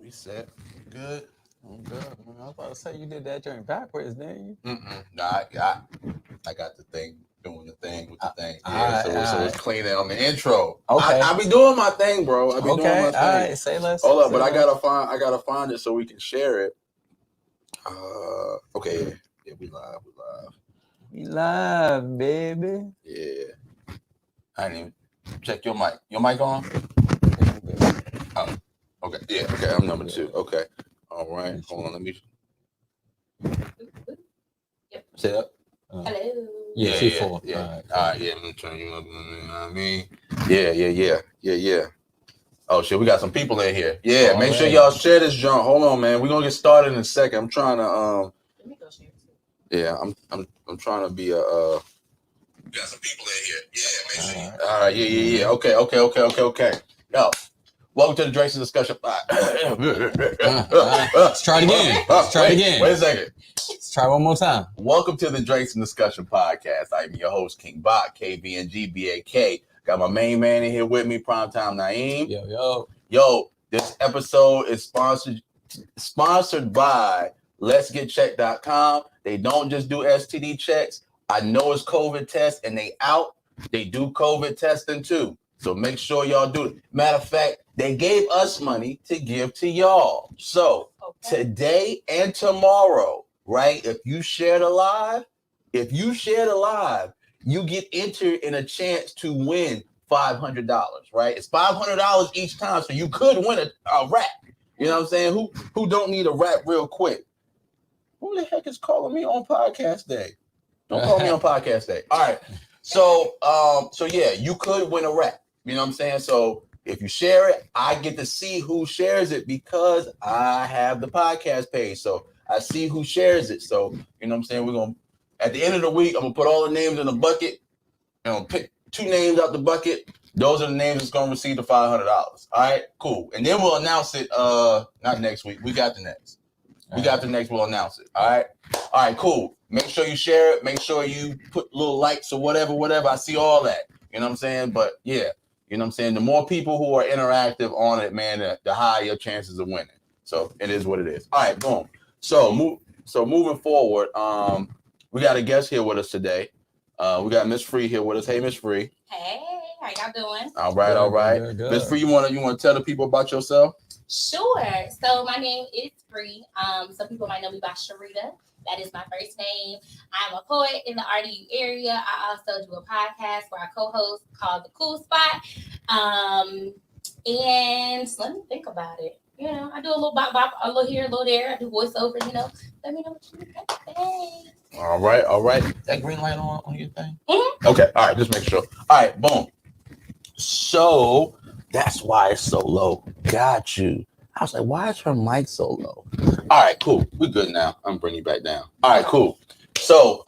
Reset. Good. I'm good. I was about to say you did that joint backwards, didn't you? Nah, I got the thing, doing the thing with the thing. Alright, So it's cleaner on the intro. Okay. I be doing my thing, bro. I be doing my thing. All right, say less. Hold up, but I gotta find it so we can share it. Okay, yeah, we live. We live, baby. Yeah. I didn't even check your mic. Your mic on? Oh, okay. Yeah, okay, I'm number 2. Okay. All right. Hold on, let me set up. Hello. Yeah. 4. Yeah. All right, yeah, I'm gonna turn you up. You know what I mean? Yeah. Oh shit, we got some people in here. Yeah, make sure y'all share this junk. Hold on, man. We're gonna get started in a second. I'm trying to Let me go share it too. Yeah, I'm trying to be a We got some people in here. Yeah, make sure you. All right, yeah. Okay. Yo, welcome to the Drakes and Discussion. Let's try it again. Wait a second. Let's try one more time. Welcome to the Drakes and Discussion podcast. I'm your host, King Bach, KBNGBAK. Got my main man in here with me, Primetime Naeem. Yo, this episode is sponsored by Let'sGetChecked.com. They don't just do STD checks. I know it's COVID tests and they do COVID testing too. So make sure y'all do it. Matter of fact, they gave us money to give to y'all. So today and tomorrow, right? If you share the live, you get entered in a chance to win $500, right? It's $500 each time. So you could win a rap. You know what I'm saying? Who don't need a rap real quick? Who the heck is calling me on podcast day? Don't call me on podcast day. All right. So yeah, you could win a rap. You know what I'm saying? So if you share it, I get to see who shares it because I have the podcast page. So I see who shares it. So, you know what I'm saying? We're going to, at the end of the week, I'm going to put all the names in a bucket. And I'll pick 2 names out the bucket. Those are the names that's going to receive the $500. All right, cool. And then we'll announce it, not next week. We got the next. We'll announce it. All right, cool. Make sure you share it. Make sure you put little likes or whatever. I see all that. You know what I'm saying? But yeah, you know what I'm saying? The more people who are interactive on it, man, the higher your chances of winning. So it is what it is. All right, boom. So moving forward, we got a guest here with us today. We got Miss Free here with us. Hey, Miss Free. Hey, how y'all doing? All right. Miss Free, you wanna tell the people about yourself? Sure. So my name is Free. Some people might know me by Sharita. That is my first name. I'm a poet in the RDU area. I also do a podcast where I co-host called The Cool Spot. And let me think about it. You know, I do a little bop, a little here, a little there. I do voiceovers, you know. Let me know what you think. All right. That green light on your thing? Mm-hmm. Okay, all right, just make sure. All right, boom. So that's why it's so low. Got you. I was like, why is her mic so low? All right, cool. We good now. I'm gonna bring you back down. All right, cool. So,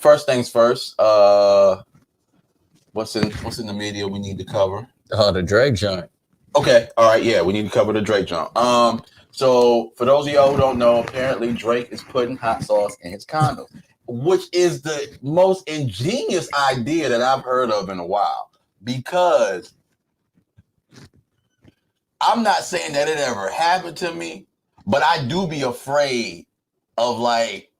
first things first. What's in the media we need to cover? The Drake joint. Okay. All right. Yeah, we need to cover the Drake joint. So for those of y'all who don't know, apparently Drake is putting hot sauce in his condom, which is the most ingenious idea that I've heard of in a while. Because I'm not saying that it ever happened to me, but I do be afraid of like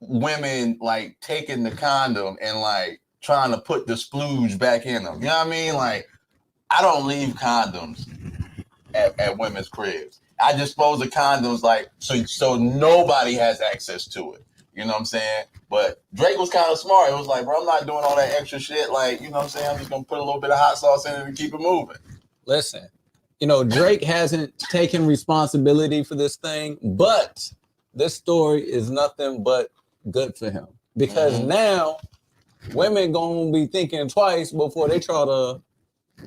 women like taking the condom and like trying to put the splooge back in them. You know what I mean? Like, I don't leave condoms at women's cribs. I dispose of condoms like so nobody has access to it. You know what I'm saying? But Drake was kind of smart. It was like, bro, I'm not doing all that extra shit. Like, you know what I'm saying? I'm just gonna put a little bit of hot sauce in it and keep it moving. Listen, you know, Drake hasn't taken responsibility for this thing, but this story is nothing but good for him. Because now women gonna be thinking twice before they try to,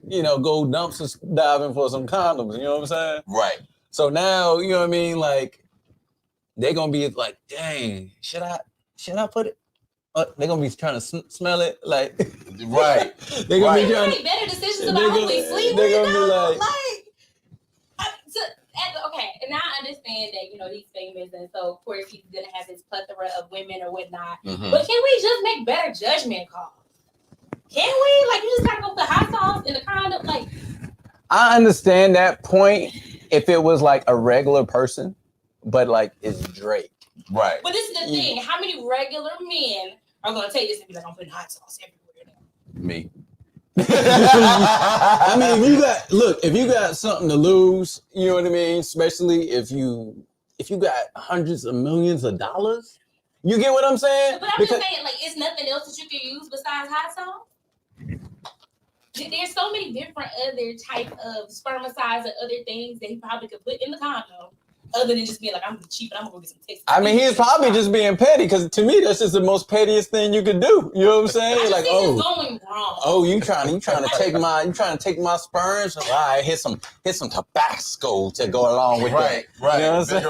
you know, go dumpster diving for some condoms. You know what I'm saying? Right. So now, you know what I mean? Like, they're gonna be like, dang, should I put it? They're gonna be trying to smell it, like, right. They're gonna be trying to make better decisions about who we sleep with. They're gonna be okay, and I understand that, you know, he's famous, and so of course he's gonna have his plethora of women or whatnot. Mm-hmm. But can we just make better judgment calls? Can we? Like, you just gotta go with the hot sauce in the condom, like. I understand that point, if it was like a regular person, but like it's Drake. Right. But this is the thing. How many regular men are going to take this and be like, I'm putting hot sauce everywhere now? Me. I mean, if you got something to lose, you know what I mean? Especially if you got hundreds of millions of dollars. You get what I'm saying? But I'm just saying, like, it's nothing else that you can use besides hot sauce. There's so many different other type of spermicides and other things that he probably could put in the condom, other than just being like, I'm gonna be cheap and I'm gonna go get some Texas. I mean, he's probably just being petty because to me, that's just the most pettiest thing you could do. You know what I'm saying? Like, going wrong. Oh, you trying to take my sperms? All right, here's some Tabasco to go along with that. Right. You know what I'm saying?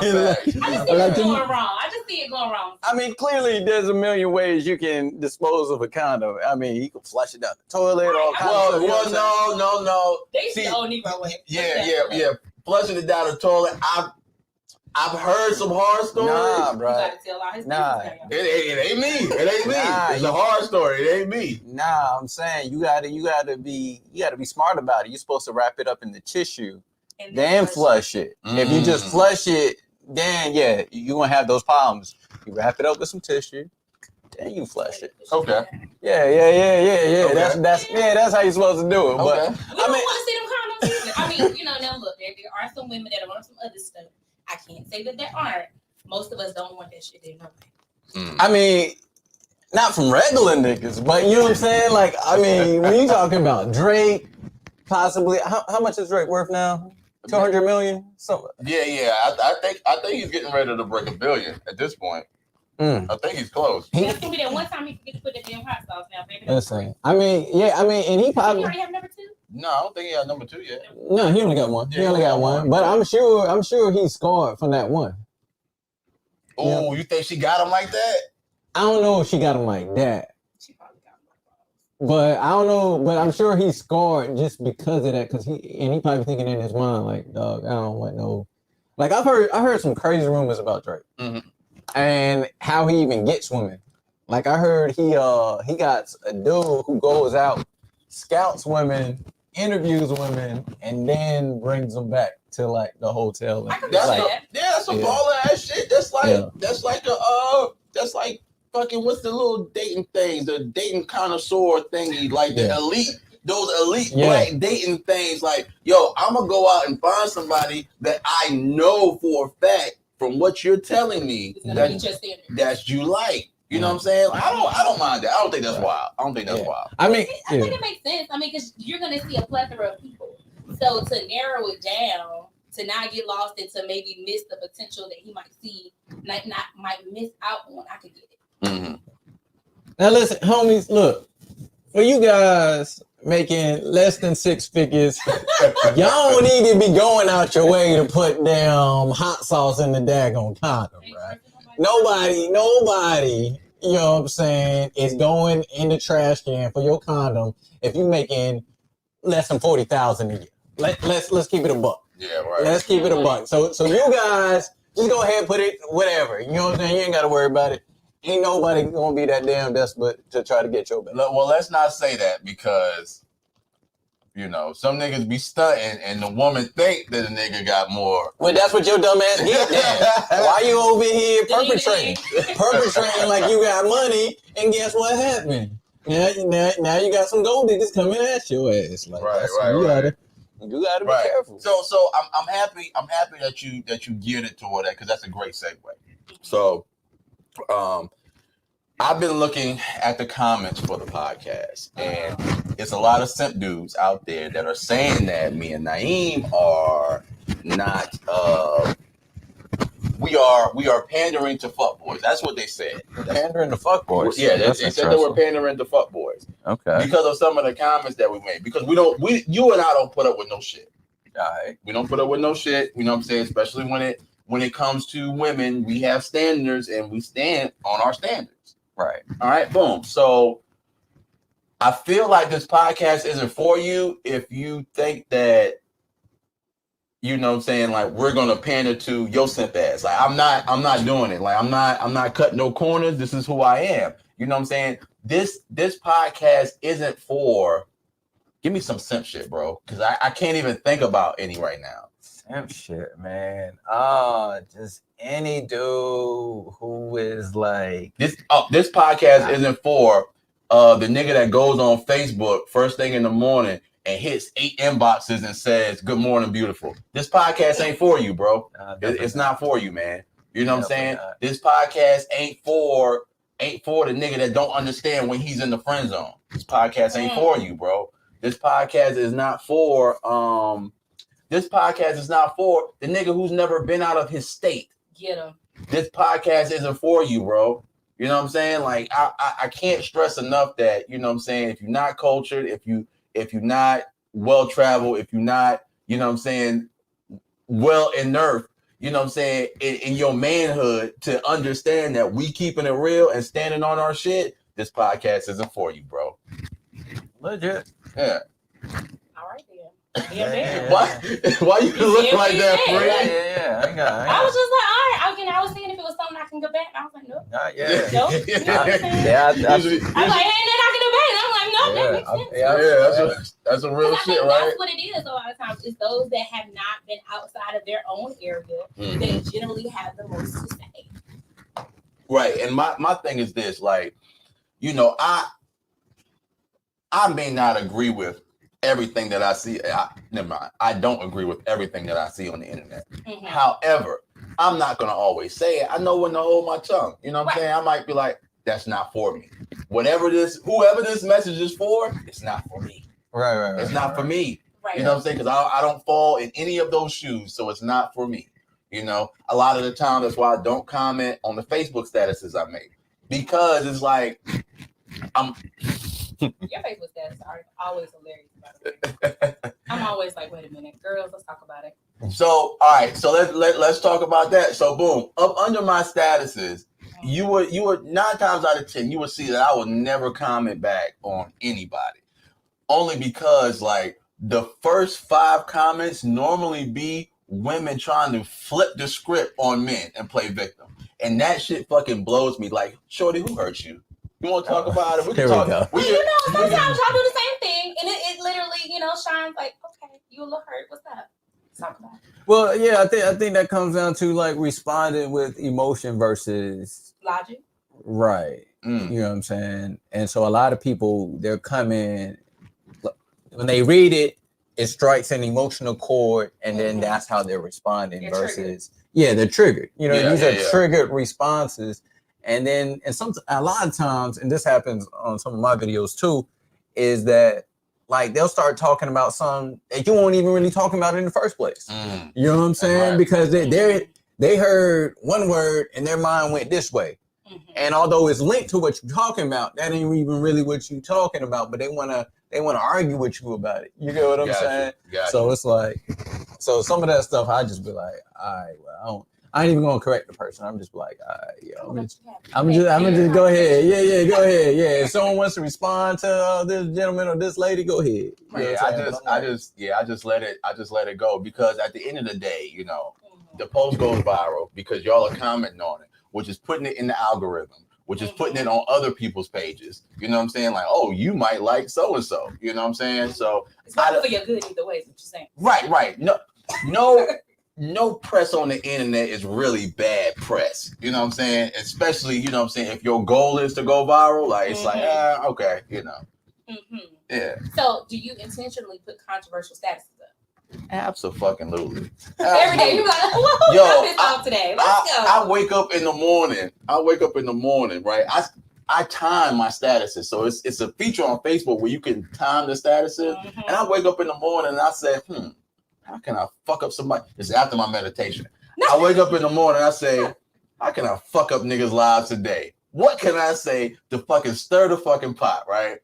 I just see it going wrong. I mean, clearly there's a million ways you can dispose of a condom. I mean, you can flush it down the toilet, all kinds of stuff. Well, no. They see the old Negro way. Yeah. Flushing it down the toilet. I've heard some horror stories. Nah, bro. You gotta tell all his It ain't me. It's a horror story. It ain't me. Nah, I'm saying you gotta be smart about it. You're supposed to wrap it up in the tissue, then flush it. If you just flush it, then yeah, you're gonna have those problems. You wrap it up with some tissue, then you flush it. Okay. Yeah. Okay. That's how you're supposed to do it. But I don't want to see them condoms either. I mean, now look, there are some women that are on some other stuff. I can't say that there aren't. Most of us don't want that shit anyway. I mean, not from regular niggas, but you know what I'm saying? Like, I mean, when you talking about Drake, possibly, how much is Drake worth now? 200 million? Something. Yeah. I think he's getting ready to break $1 billion at this point. I think he's close. That's gonna be that one time he can get to put that damn hot sauce now, baby. Listen, I mean, and he probably. He already have number 2? No, I don't think he had number 2 yet. No, he only got one. He only got one. But I'm sure he scored from that one. Oh, You think she got him like that? I don't know if she got him like that. She probably got him. But I don't know. But I'm sure he scored just because of that. Because he probably thinking in his mind like, dog, I don't want no. Like I heard some crazy rumors about Drake and how he even gets women. Like I heard he got a dude who goes out, scouts women, interviews women, and then brings them back to like the hotel. That's some baller ass shit. That's like fucking what's the little dating things, the dating connoisseur thingy, like the those elite black dating things. Like, yo, I'm gonna go out and find somebody that I know for a fact from what you're telling me that you like. You know what I'm saying? I don't mind that. I don't think that's wild. Wild. I mean, I think it makes sense. I mean, because you're gonna see a plethora of people. So to narrow it down, to not get lost and to maybe miss the potential that he might see, might miss out on, I could get it. Now listen, homies, look, for you guys making less than 6 figures, y'all don't need to be going out your way to put down hot sauce in the daggone condom, right? Nobody, you know what I'm saying, is going in the trash can for your condom if you making less than 40,000 a year. Let's keep it a buck. Yeah, right. Let's keep it a buck. So you guys just go ahead and put it whatever. You know what I'm saying? You ain't gotta worry about it. Ain't nobody gonna be that damn desperate to try to get your back. Well, let's not say that because some niggas be stunting and the woman think that the nigga got more. Well, that's what your dumb ass get then. Why you over here perpetrating like you got money, and guess what happened? Now you got some gold diggers coming at your ass. Like, you gotta be careful. So I'm happy that you geared it toward that because that's a great segue. So I've been looking at the comments for the podcast, and it's a lot of simp dudes out there that are saying that me and Naeem are not. We are pandering to fuckboys. That's what they said. Pandering to fuckboys. Yeah, they said that we're pandering to fuckboys. Okay. Because of some of the comments that we made. Because you and I don't put up with no shit. All right. We don't put up with no shit. You know what I'm saying? Especially when it comes to women, we have standards and we stand on our standards. Right. All right. Boom. So I feel like this podcast isn't for you if you think that, you know what I'm saying, like we're gonna pander to your simp ass. Like I'm not doing it. Like I'm not cutting no corners. This is who I am. You know what I'm saying? This podcast isn't for. Give me some simp shit, bro, because I can't even think about any right now. Simp shit, man. Just any dude who is like This podcast isn't for the nigga that goes on Facebook first thing in the morning and hits 8 inboxes and says, "Good morning, beautiful." This podcast ain't for you, bro. It's not for you, man. You know what I'm saying? Not. This podcast ain't for the nigga that don't understand when he's in the friend zone. This podcast ain't for you, bro. This podcast is not for This podcast is not for the nigga who's never been out of his state. Get him. This podcast isn't for you, bro. You know what I'm saying? Like I can't stress enough that, you know what I'm saying, if you're not cultured, if you're not well traveled, if you're not, you know what I'm saying, well inert, you know what I'm saying, in your manhood to understand that we keeping it real and standing on our shit, this podcast isn't for you, bro. Legit. Yeah. All right then. Yeah. Why you look like that, Fred? Yeah. I was just like, all right. I was thinking if it was something I can go back. I was like, no. Not yet. No. I was like, hey, then I can go back. And I'm like, no, that makes sense. That's a real shit, right? That's what it is a lot of times. It's those that have not been outside of their own area that generally have the most to say. Right. And my thing is this, like, you know, I may not agree with everything that I see. Never mind. I don't agree with everything that I see on the internet. Mm-hmm. However, I'm not going to always say it. I know when to hold my tongue. You know what I'm saying? I might be like, that's not for me. Whoever this message is for, it's not for me. Right. It's not for me. Right. You know what I'm saying? Because I don't fall in any of those shoes, so it's not for me. You know, a lot of the time, that's why I don't comment on the Facebook statuses I make. Because it's like, your Facebook status are always hilarious, by the way. I'm always like, wait a minute, girls, let's talk about it. So, all right, so let's talk about that. So, boom, up under my statuses, you would 9 times out of 10, you would see that I would never comment back on anybody, only because like the first 5 comments normally be women trying to flip the script on men and play victim, and that shit fucking blows me. Like, shorty, who hurt you? You want to talk about it? We can talk. Go. You know, sometimes y'all do the same thing, and it literally, you know, shines like, okay, you a little hurt. What's up? Let's talk about it. Well, yeah, I think that comes down to like responding with emotion versus logic. Right. You know what I'm saying? And so a lot of people, they're coming, when they read it, it strikes an emotional chord, and then that's how they're responding. They're versus triggered. They're triggered. You know, these are triggered responses. And then, a lot of times, and this happens on some of my videos too, is that like they'll start talking about something that you won't even really talk about in the first place. You know what I'm saying? Right. Because they heard one word and their mind went this way. And although it's linked to what you're talking about, that ain't even really what you're talking about. But they wanna argue with you about it. You get what I'm saying? So it's like, so some of that stuff I just be like, all right, well, I ain't even gonna correct the person. I'm just like, all right, I'm gonna just go ahead. Yeah, go ahead. Yeah, if someone wants to respond to this gentleman or this lady, go ahead. I just let it go, because at the end of the day, you know, the post goes viral because y'all are commenting on it, which is putting it in the algorithm, which is putting it on other people's pages. You know what I'm saying? Like, oh, you might like so and so. You know what I'm saying? So it's not for your good either way. Is what you're saying? Right. No press on the internet is really bad press. You know what I'm saying? Especially, you know what I'm saying, if your goal is to go viral, like it's like, okay, you know. Yeah. So do you intentionally put controversial statuses up? Absolutely. Every day you're like, well, today. Let's go. I wake up in the morning, right? I time my statuses. So it's a feature on Facebook where you can time the statuses. And I wake up in the morning and I say, how can I fuck up somebody? It's after my meditation. I wake up in the morning and I say, how can I fuck up niggas' lives today? What can I say to fucking stir the fucking pot, right?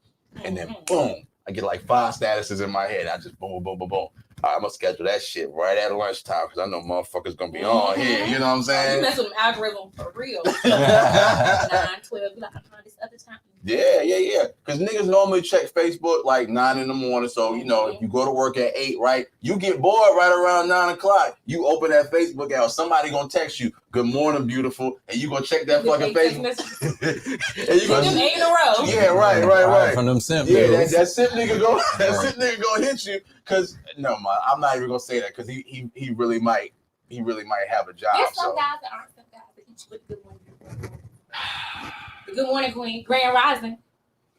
And then boom, I get like 5 statuses in my head. I just boom. All right, I'm gonna schedule that shit right at lunchtime because I know motherfuckers gonna be on here. You know what I'm saying? You mess with them algorithm for real. 9, 12, you like, this other time. Yeah. Because niggas normally check Facebook like 9 in the morning. So, you know, if you go to work at 8, right, you get bored right around 9 o'clock. You open that Facebook out, somebody gonna text you, "Good morning, beautiful," and you gonna check that fucking Facebook. And you gonna 8 in a row. Yeah, right. From them simp Yeah, dudes. that simp nigga gonna hit you. Cause no, man, I'm not even gonna say that because he really might have a job. There's some guys that aren't some guys that hit you with good morning. Good morning, Queen. Grand Rising.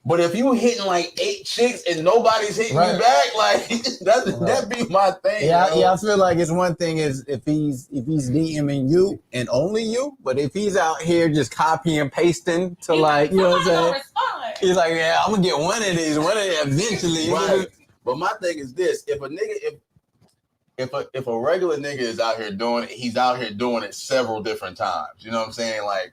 But if you hitting like 8 chicks and nobody's hitting you back, like that'd be my thing. Yeah, I feel like it's one thing is if he's DMing you and only you, but if he's out here just copy and pasting to like, you know what I'm saying? He's like, yeah, I'm gonna get one of these eventually. Right. But my thing is this: if a nigga, if a regular nigga is out here doing it, he's out here doing it several different times. You know what I'm saying? Like,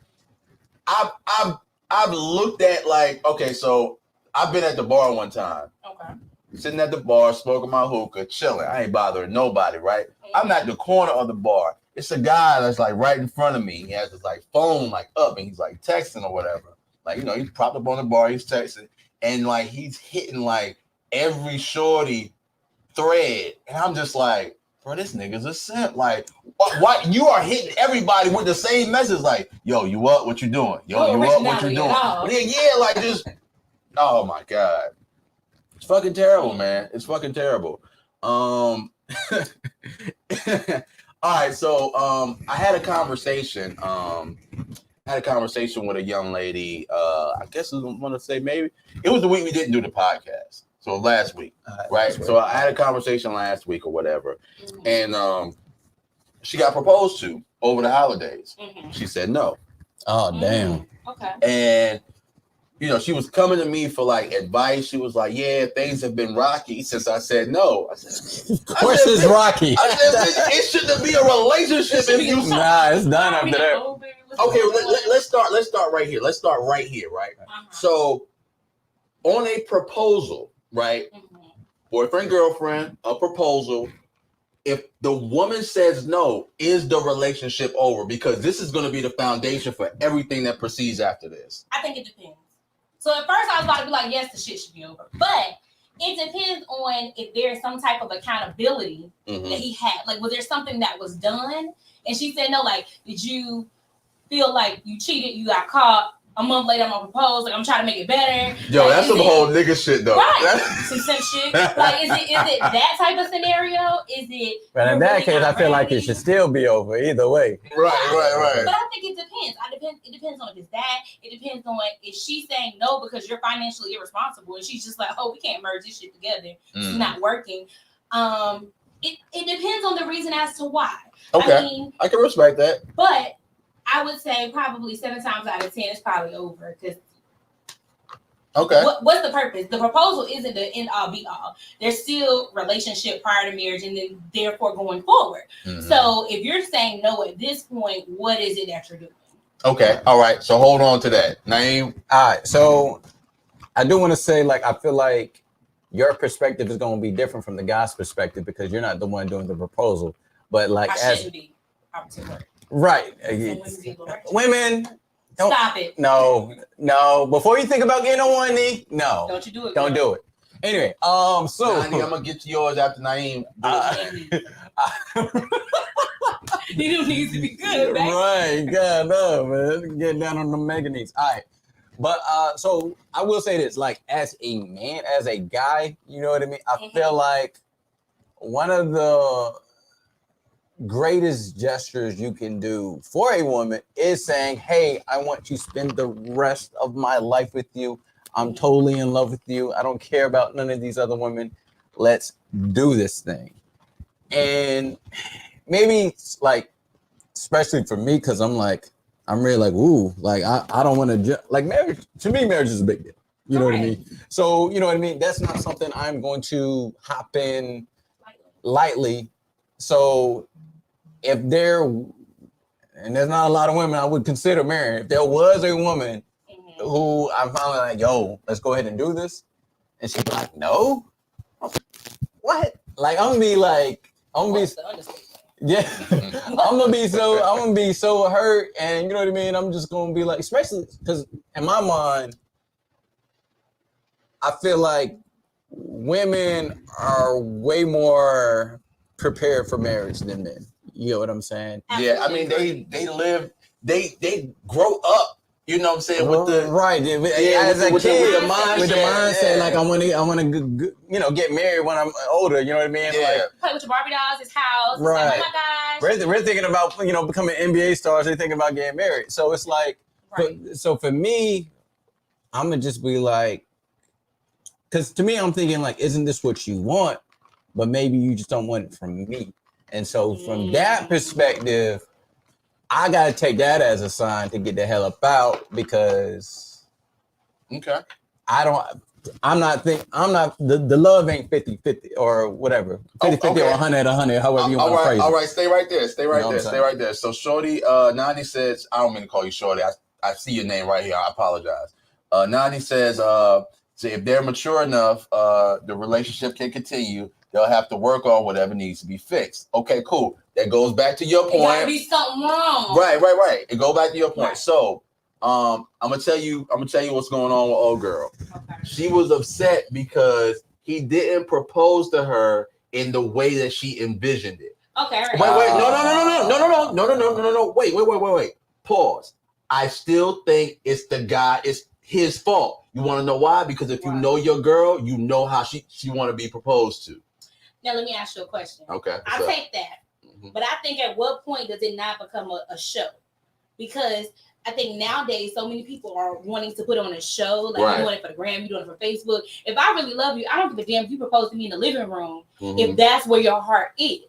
I've looked at like, okay, so I've been at the bar one time. Okay. Sitting at the bar, smoking my hookah, chilling. I ain't bothering nobody, right? I'm at the corner of the bar. It's a guy that's like right in front of me. He has his like phone like up and he's like texting or whatever. Like, you know, he's propped up on the bar, he's texting, and like he's hitting like every shorty thread. And I'm just like, bro, this nigga's a simp. Like, what you are hitting everybody with the same message, like, yo, you up? What you doing? Yo, you up? What you doing? Yeah, like just, oh my God. It's fucking terrible, man. It's fucking terrible. All right, so I had a conversation. With a young lady. I guess I want to say maybe it was the week we didn't do the podcast. So last week, right? So I had a conversation last week or whatever, and she got proposed to over the holidays. She said no. Oh damn. Okay. And you know, she was coming to me for like advice. She was like, "Yeah, things have been rocky since I said no." I said, "Of course it's rocky." I said, "It shouldn't be a relationship if you." Nah, it's done after that. Okay, let's start right here. Let's start right here, right? So, on a proposal, right? Boyfriend, girlfriend, a proposal. If the woman says no, is the relationship over? Because this is going to be the foundation for everything that proceeds after this. I think it depends. So at first I was about to be like, yes, the shit should be over. But it depends on if there's some type of accountability that he had. Like, was there something that was done? And she said no. Like, did you feel like you cheated? You got caught. A month later, I'm gonna propose. Like, I'm trying to make it better. Yo, like, that's some whole nigga shit, though. Right. Some shit. Like, is it that type of scenario? Is it? But in that case, I feel like it should still be over either way. Right. But I think it depends. It depends on if it's that. It depends on if she's saying no because you're financially irresponsible, and she's just like, oh, we can't merge this shit together. It's not working. It depends on the reason as to why. Okay. I mean, I can respect that. But I would say probably 7 times out of 10 it's probably over because. Okay. What's the purpose? The proposal isn't the end all be all. There's still relationship prior to marriage and then therefore going forward. So if you're saying no at this point, what is it that you're doing? Okay. All right. So hold on to that. Naeem. All right. So I do want to say, like, I feel like your perspective is going to be different from the guy's perspective because you're not the one doing the proposal. But like, I shouldn't be. Right. Women. Stop it. No. Before you think about getting on one knee, no. Don't you do it. Don't do it. Anyway, so Nani, I'm gonna get to yours after Naeem. You need to be good, man. Right. God, no, man. Get down on the mega knees. All right. But so I will say this, like, as a man, as a guy, you know what I mean? I feel like one of the greatest gestures you can do for a woman is saying, hey, I want to spend the rest of my life with you. I'm totally in love with you. I don't care about none of these other women. Let's do this thing. And maybe it's like, especially for me, because I'm really like, ooh, like I don't want to like marriage. To me, marriage is a big deal. You know what I mean? So, you know what I mean? That's not something I'm going to hop in lightly. So if and there's not a lot of women I would consider marrying. If there was a woman who I'm finally like, yo, let's go ahead and do this. And she's like, no? What? Like, I'm gonna be yeah. I'm gonna be so hurt. And you know what I mean? I'm just gonna be like, especially because in my mind, I feel like women are way more prepared for marriage than men. You know what I'm saying? Yeah, I mean they live, they grow up. You know what I'm saying? With the right, as a kid, with the mindset, like I want to, get married when I'm older. You know what I mean? Yeah. Like, play with your Barbie dolls, his house. Right. Like, oh my gosh. We're thinking about becoming NBA stars. They're thinking about getting married. So it's like, so for me, I'm gonna just be like, because to me, I'm thinking like, isn't this what you want? But maybe you just don't want it from me. And so from that perspective, I gotta take that as a sign to get the hell up out, because I'm not the love ain't 50-50 or whatever. 50-50 or 100-100, however you want to phrase it. All right, stay right there. Stay right there. So Shorty, Nani says, I don't mean to call you Shorty. I see your name right here. I apologize. Nani says, so if they're mature enough, the relationship can continue. They'll have to work on whatever needs to be fixed. Okay, cool. That goes back to your point. It gotta be something wrong. Right. It goes back to your point. Right. So, I'm gonna tell you what's going on with old girl. Okay. She was upset because he didn't propose to her in the way that she envisioned it. Okay. Right. No. Wait. Pause. I still think it's his fault. You want to know why? Because if you know your girl, you know how she want to be proposed to. Now let me ask you a question. Okay. I take that, but I think at what point does it not become a show? Because I think nowadays so many people are wanting to put on a show. Like you doing it for the gram, you doing it for Facebook. If I really love you, I don't give a damn if you propose to me in the living room. If that's where your heart is.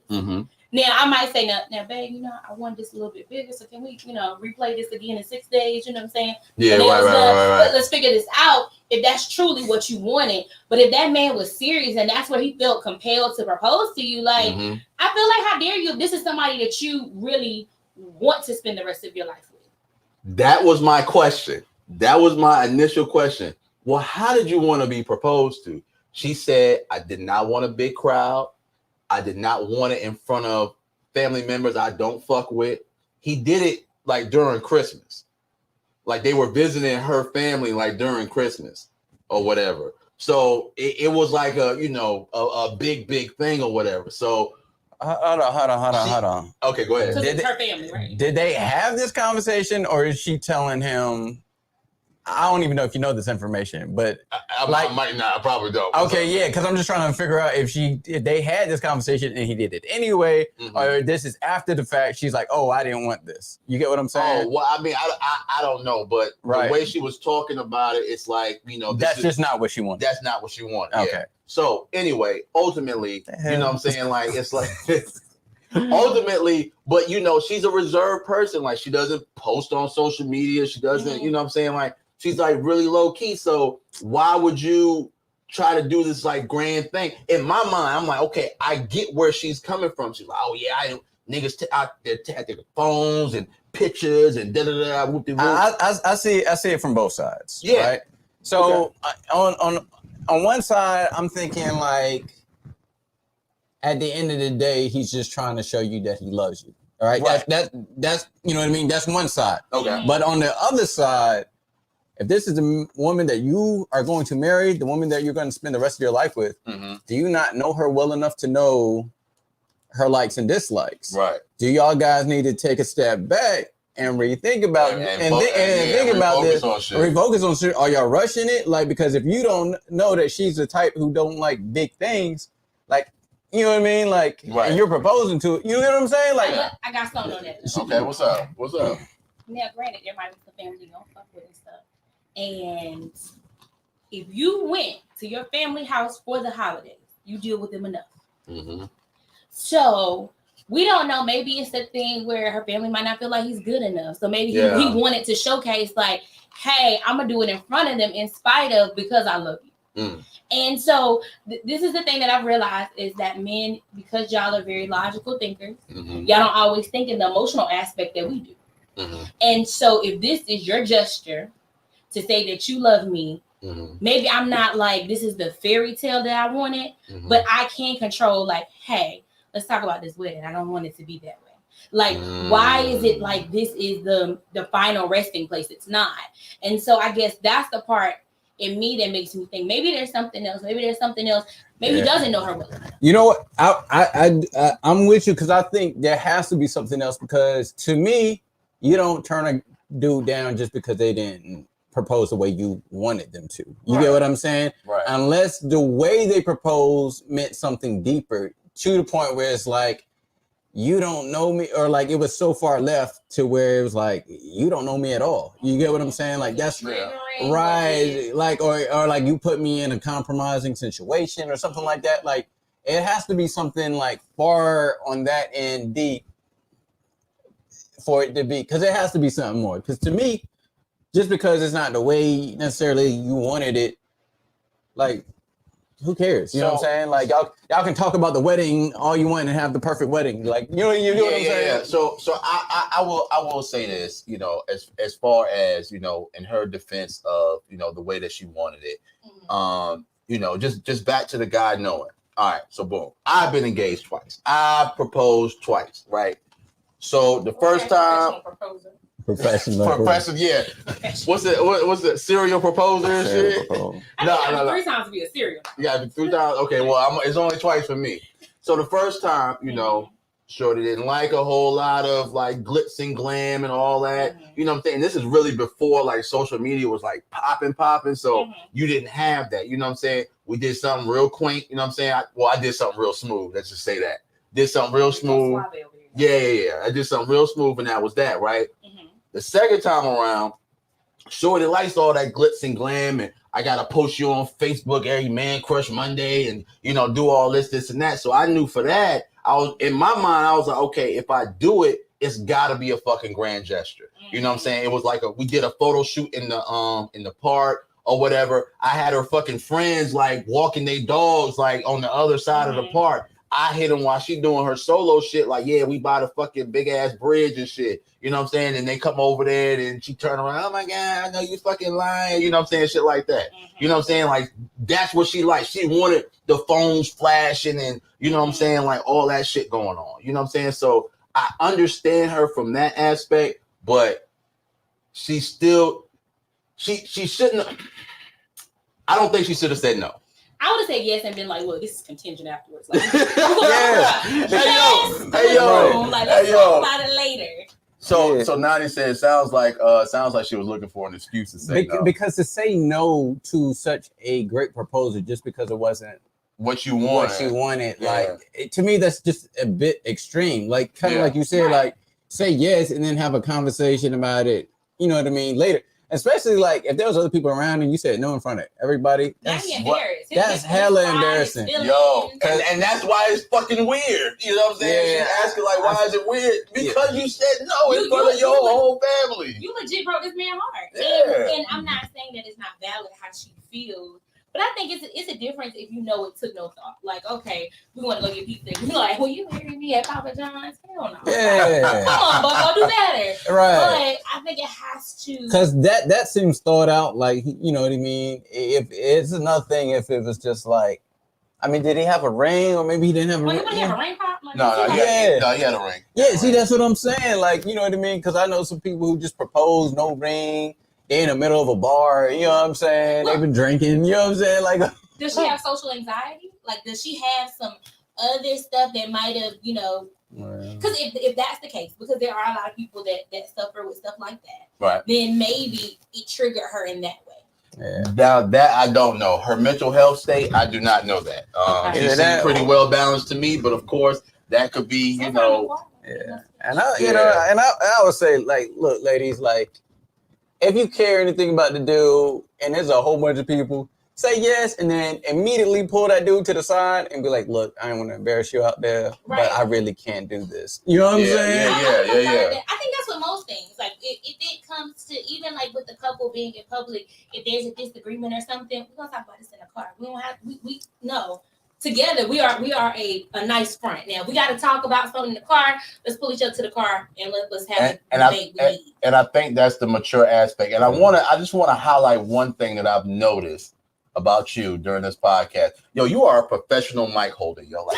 Now I might say, now, babe, I want this a little bit bigger. So can we, replay this again in 6 days? You know what I'm saying? Yeah, right. Let's figure this out. If that's truly what you wanted. But if that man was serious and that's where he felt compelled to propose to you, like I feel like, how dare you? This is somebody that you really want to spend the rest of your life with. That was my question. That was my initial question. Well, how did you want to be proposed to? She said, I did not want a big crowd. I did not want it in front of family members I don't fuck with. He did it like during Christmas. Like they were visiting her family like during Christmas or whatever. So it was like a big thing or whatever. So hold on. Okay, go ahead. It's her family, right? Did they have this conversation, or is she telling him? I don't even know if you know this information, but I might not. I probably don't. Okay, yeah, because I'm just trying to figure out if they had this conversation and he did it anyway, or this is after the fact. She's like, "Oh, I didn't want this." You get what I'm saying? Oh, well, I mean, I don't know, but the way she was talking about it, it's like that's just not what she wanted. That's not what she wanted. Okay. Yeah. So anyway, ultimately, you know what I'm saying? Like it's like. Ultimately, but she's a reserved person. Like she doesn't post on social media. She doesn't, you know what I'm saying? Like she's like really low key. So why would you try to do this like grand thing? In my mind, I'm like, okay, I get where she's coming from. She's like, oh yeah, niggas out there taking phones and pictures and da da da. I see it from both sides. Yeah. Right? So on one side, I'm thinking like, at the end of the day, he's just trying to show you that he loves you. All right. That's you know what I mean? That's one side. Okay. But on the other side, if this is the woman that you are going to marry, the woman that you're going to spend the rest of your life with, do you not know her well enough to know her likes and dislikes? Right. Do y'all guys need to take a step back and rethink about think about this? Refocus on shit. Are y'all rushing it? Like, because if you don't know that she's the type who don't like big things, like, you know what I mean? Like, and you're proposing to it. You know what I'm saying? Like, I got something on that. Okay, what's up? Now, granted, there might be some families you don't fuck with and stuff. And if you went to your family house for the holidays, you deal with them enough. So we don't know. Maybe it's the thing where her family might not feel like he's good enough. So maybe he wanted to showcase, like, hey, I'm gonna do it in front of them in spite of, because I love you. And so this is the thing that I've realized is that men, because y'all are very logical thinkers, y'all don't always think in the emotional aspect that we do. And so if this is your gesture to say that you love me, maybe I'm not like, this is the fairy tale that I wanted, but I can control, like, hey, let's talk about this wedding. I don't want it to be that way. Like, why is it like this is the final resting place? It's not. And so I guess that's the part. in me that makes me think maybe there's something else. Maybe there's something else. Maybe he doesn't know her well enough. You know what? I'm with you because I think there has to be something else. Because to me, you don't turn a dude down just because they didn't propose the way you wanted them to. You get what I'm saying? Right. Unless the way they proposed meant something deeper to the point where it's like, you don't know me, or like it was so far left to where it was like, you don't know me at all. You get what I'm saying? Like that's right. Like, or like you put me in a compromising situation or something like that. Like it has to be something like far on that end deep for it to be, because it has to be something more. Because to me, just because it's not the way necessarily you wanted it, like, who cares? You know what I'm saying? Like y'all can talk about the wedding all you want and have the perfect wedding. Like you know what I'm saying? Yeah. So I will say this, you know, as far as, you know, in her defense of, you know, the way that she wanted it, you know, just back to the guy knowing. All right, so boom, I've been engaged twice. I've proposed twice, right? So the first time. Professional, yeah. What's the serial proposer and shit? No. 3 times to be a serial. Yeah, 3 times. Okay, well, it's only twice for me. So the first time, you know, shorty didn't like a whole lot of like glitz and glam and all that. You know what I'm saying? This is really before like social media was like popping. So you didn't have that. You know what I'm saying? We did something real quaint. You know what I'm saying? I did something real smooth. Let's just say that. Did something real smooth. Yeah. I did something real smooth, and that was that, right? The second time around, shorty likes all that glitz and glam, and I gotta post you on Facebook every Man Crush Monday, and you know, do all this and that. So I knew for that, I was in my mind, I was like, okay, if I do it, it's gotta be a fucking grand gesture. You know what I'm saying? It was like we did a photo shoot in the park or whatever. I had her fucking friends like walking their dogs like on the other side of the park. I hit them while she doing her solo shit. Like, yeah, we bought a fucking big ass bridge and shit. You know what I'm saying? And they come over there and she turn around. Oh my God, I know you fucking lying. You know what I'm saying? Shit like that. You know what I'm saying? Like, that's what she liked. She wanted the phones flashing and, you know what I'm saying? Like all that shit going on. You know what I'm saying? So I understand her from that aspect, but she still, she shouldn't have, I don't think she should have said no. I would have said yes and been like, "Well, this is contingent afterwards." Like, Hey yo, like let's talk about it later. So Nani said, it sounds like she was looking for an excuse to say no. Because to say no to such a great proposal just because it wasn't what you wanted, like to me that's just a bit extreme. Like kind of like you said, like say yes and then have a conversation about it. You know what I mean? Later. Especially like if there was other people around and you said no in front of everybody, that's hella embarrassing. Yo, and that's why it's fucking weird. You know what I'm saying? Yeah. She's asking like, why is it weird? Because you said no in front of your whole family. You legit broke this man's heart. Yeah. And I'm not saying that it's not valid how she feels. But I think it's a difference if you know it took no thought. Like, okay, we want to go get pizza. You're like, well, you marry me at Papa John's? Hell no. Yeah. Come on, but go do better. Right. But I think it has to. Because that seems thought out. Like, you know what I mean? If it's another thing if it was just like, I mean, did he have a ring or maybe he didn't have a ring? He have a ring pop? Like, no, he had a ring. Yeah, see, that's what I'm saying. Like, you know what I mean? Because I know some people who just propose no ring. They're in the middle of a bar, you know what I'm saying? They've been drinking, you know what I'm saying? Like, does she have social anxiety? Like, does she have some other stuff that might have, you know? Because if that's the case, because there are a lot of people that suffer with stuff like that, right? Then maybe it triggered her in that way. Yeah. Now that I don't know her mental health state, I do not know that. She seemed pretty well balanced to me, but of course that could be, you know. Yeah, and I would say, like, look, ladies, like. If you care anything about the dude and there's a whole bunch of people, say yes and then immediately pull that dude to the side and be like, look, I don't want to embarrass you out there, but I really can't do this. You know what I'm saying? Yeah. I think that's what most things, like if it comes to even like with the couple being in public, if there's a disagreement or something, we're going to talk about this in the car. We don't have, we no. Together, we are a nice front. Now we got to talk about something in the car. Let's pull each other to the car and let's have a debate. And I think that's the mature aspect. And I just want to highlight one thing that I've noticed about you during this podcast. Yo, you are a professional mic holder, yo. Like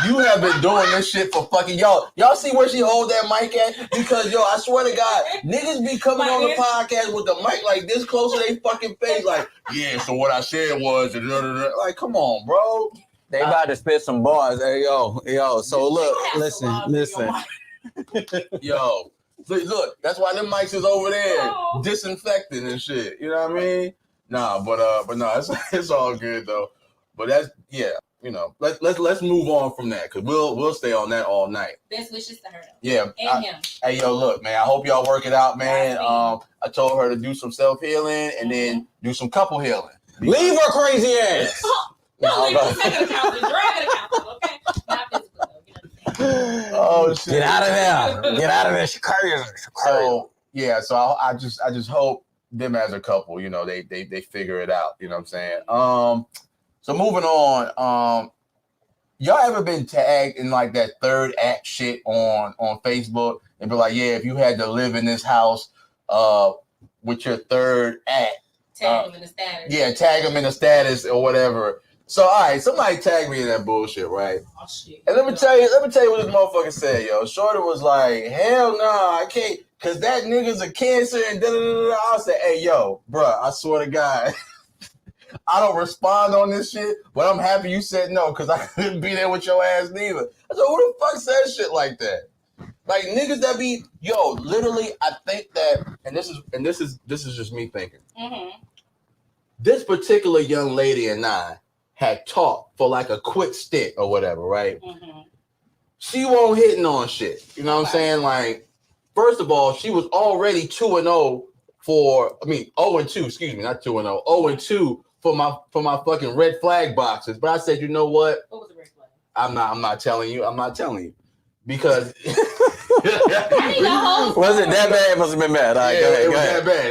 you have been doing this shit for fucking y'all. Y'all see where she hold that mic at? Because yo, I swear to God, niggas be coming on the podcast with the mic like this close to their fucking face. Like, yeah. So what I said was, like, come on, bro. They about to spit some bars. Hey, yo. So look, listen. Yo, look, that's why them mics is over there disinfecting and shit. You know what I mean? Nah, but no, it's all good though. But that's let's move on from that because we'll stay on that all night. Best wishes to her. Yeah, and him. Hey, yo, look, man. I hope y'all work it out, man. I told her to do some self healing and then do some couple healing. Leave her crazy ass. No, leave her second counselor, drag a counselor, okay? Not physical though. Oh shit! Get out of there! Get out of there! She crazy. So yeah, so I just hope them as a couple, they figure it out. You know what I'm saying? So moving on, y'all ever been tagged in like that third act shit on Facebook and be like, yeah, if you had to live in this house, with your third act, tag them in the status. Yeah, tag them in the status or whatever. So all right, somebody tag me in that bullshit, right? Oh shit! And let me tell you what this motherfucker said, yo. Shorty was like, hell no, I can't. Cause that nigga's a cancer and da-da-da-da. I said, hey, yo, bruh, I swear to God, I don't respond on this shit, but I'm happy you said no, cause I couldn't be there with your ass neither. I said, who the fuck says shit like that? Like niggas that be, yo, literally, I think that, and this is just me thinking. Mm-hmm. This particular young lady and I had talked for like a quick stint or whatever, right? Mm-hmm. She won't hitting on shit. You know what I'm saying? Like, first of all, she was already 2-0 0-2, excuse me, not 2-0, 0-2 for my fucking red flag boxes. But I said, you know what? What was the red flag? I'm not telling you. Because was it that bad? It must have been bad. All right, it was that bad.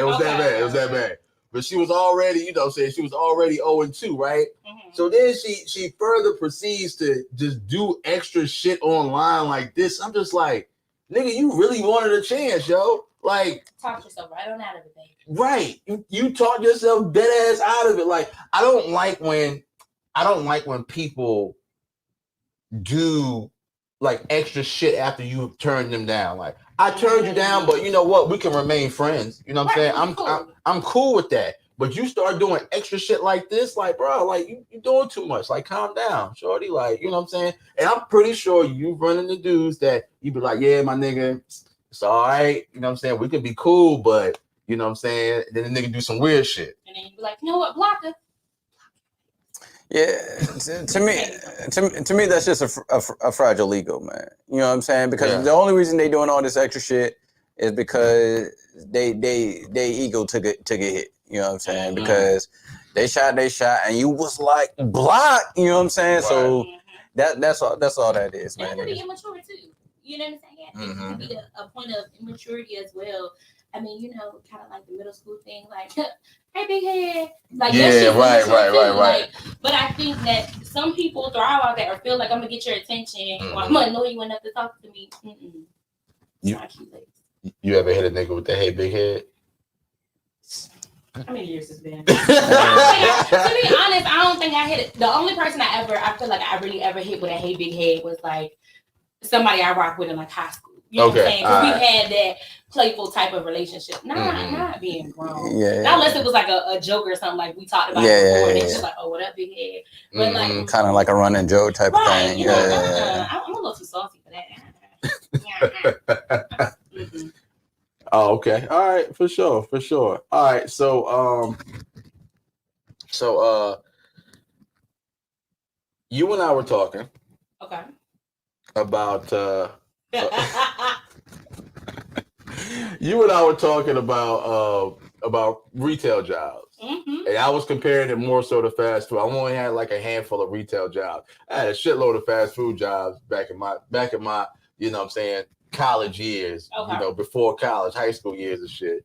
It was that bad. But she was already, saying she was already 0-2, right? Mm-hmm. So then she further proceeds to just do extra shit online like this. I'm just like, nigga, you really wanted a chance, yo. Like, talk yourself right on out of it, baby. Right. You talk yourself dead ass out of it. Like, I don't like when people do like extra shit after you've turned them down. Like, I turned you down, but you know what? We can remain friends. You know what I'm saying? I'm cool with that. But you start doing extra shit like this, like, bro, like you doing too much. Like, calm down, shorty. Like, you know what I'm saying? And I'm pretty sure you run into dudes that you be like, yeah, my nigga, it's all right. You know what I'm saying? We could be cool, but you know what I'm saying? Then the nigga do some weird shit. And then you be like, you know what, block her. Yeah, to me, that's just a fragile ego, man. You know what I'm saying? Because the only reason they doing all this extra shit is because they ego took a hit. You know what I'm saying? Mm-hmm. Because they shot, and you was like block. You know what I'm saying? Right. So that's all that is, man. And it can be immature too. You know what I'm saying? It can be a point of immaturity as well. I mean, kind of like the middle school thing, like, hey, big head. Like, right. Like, but I think that some people thrive out there or feel like I'm going to get your attention or I'm going to annoy you enough to talk to me. It's not cute, ladies. You ever hit a nigga with the hey, big head? How many years has it been? To be honest, I don't think I hit it. The only person I feel like I really ever hit with a hey, big head was like somebody I rock with in like high school. You know what I'm saying? Because we had that playful type of relationship. Not being grown. Yeah. Not unless it was like a joke or something like we talked about before. And it's just like, oh, what up, big head? But like, kind of like a running joke type of thing. I'm a little too salty for that. Oh, okay. All right, for sure. All right, so you and I were talking. Okay. About you and I were talking about retail jobs, and I was comparing it more so to fast food. I only had like a handful of retail jobs. I had a shitload of fast food jobs back in my you know what I'm saying, college years, before college, high school years and shit.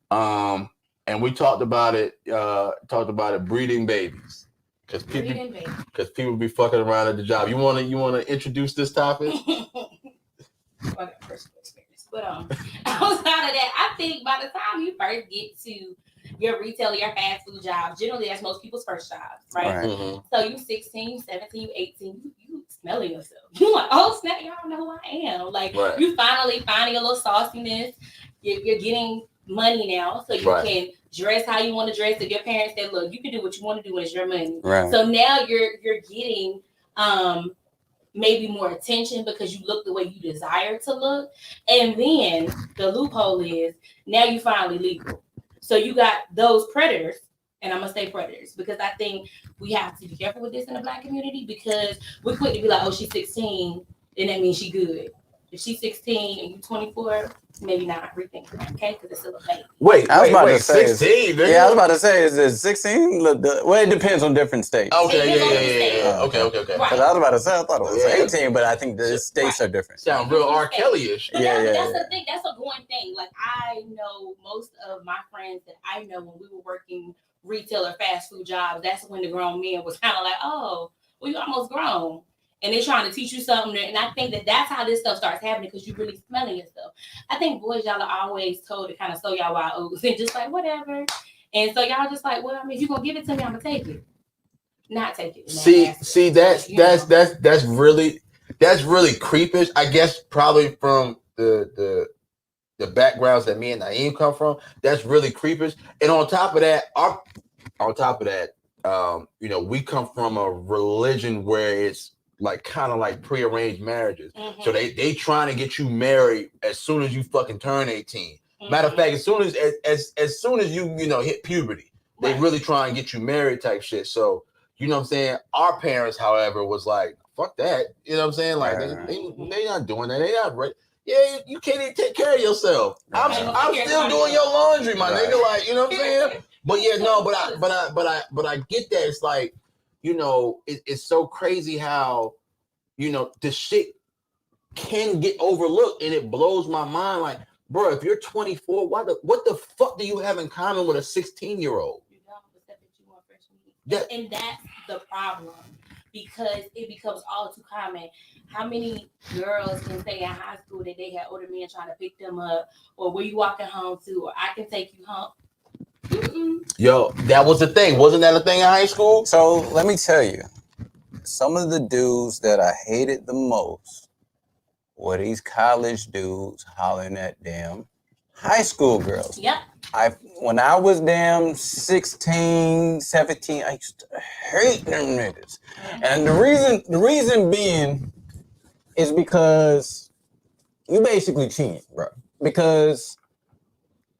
And we talked about it breeding babies. Because people be fucking around at the job. You wanna introduce this topic? I got personal experience, but outside of that, I think by the time you first get to your retail, your fast food jobs, generally that's most people's first jobs, right? Mm-hmm. So you 16, 17, 18, you smelling yourself. You like, oh snap, y'all know who I am. Like Right. you finally finding a little sauciness. You're getting money now, so you Right. can dress how you want to dress. If your parents said, look, you can do what you want to do, and it's your money. Right. So now you're getting maybe more attention because you look the way you desire to look. And then the loophole is now you finally legal. So you got those predators, and I'm gonna say predators because I think we have to be careful with this in the Black community because we're quick to be like, oh, she's 16, then that means she good. If she's 16 and you 24, maybe not rethink that, okay? Because it's still a baby. Wait, I was about to wait, say, 16, nigga? Yeah, I was about to say, is it 16? Well, it depends on different states. Okay, It depends on the yeah. state. Oh, Okay. Right. Because I was about to say, I thought it was Yeah. 18, but I think the states are different. Sound real R. Kelly-ish. But Yeah, that's yeah. the thing. That's a going thing. Like I know most of my friends that I know when we were working retail or fast food jobs, that's when the grown men was kind of like, oh, well, you almost grown. And they're trying to teach you something. And I think that that's how this stuff starts happening because you're really smelling yourself. I think boys, y'all are always told to kind of sow y'all wild oats and just like, whatever. And so y'all just like, well, I mean, if you're going to give it to me, I'm going to take it. Not take it. See, that's really creepish. I guess probably from the backgrounds that me and Naeem come from, that's really creepish. And on top of that, we come from a religion where it's like kind of like prearranged marriages. Mm-hmm. So they trying to get you married as soon as you fucking turn 18. Mm-hmm. Matter of fact, as soon as you hit puberty, they really try and get you married type shit. So you know what I'm saying? Our parents, however, was like, fuck that. You know what I'm saying? Like they not doing that. They not right. Yeah, you can't even take care of yourself. I'm still doing your laundry, my nigga. Like, you know what I'm saying? But yeah, no, but I get that. It's like, it's so crazy how, the shit can get overlooked, and it blows my mind. Like, bro, if you're 24, what the fuck do you have in common with a 16-year-old? And that's the problem because it becomes all too common. How many girls can say in high school that they had older men trying to pick them up, or where you walking home to, or I can take you home? Mm-mm. Yo, that was the thing. Wasn't that a thing in high school? So let me tell you, some of the dudes that I hated the most were these college dudes hollering at damn high school girls. Yep. When I was damn 16, 17, I used to hate them niggas. And the reason being is because you basically cheating, bro. Because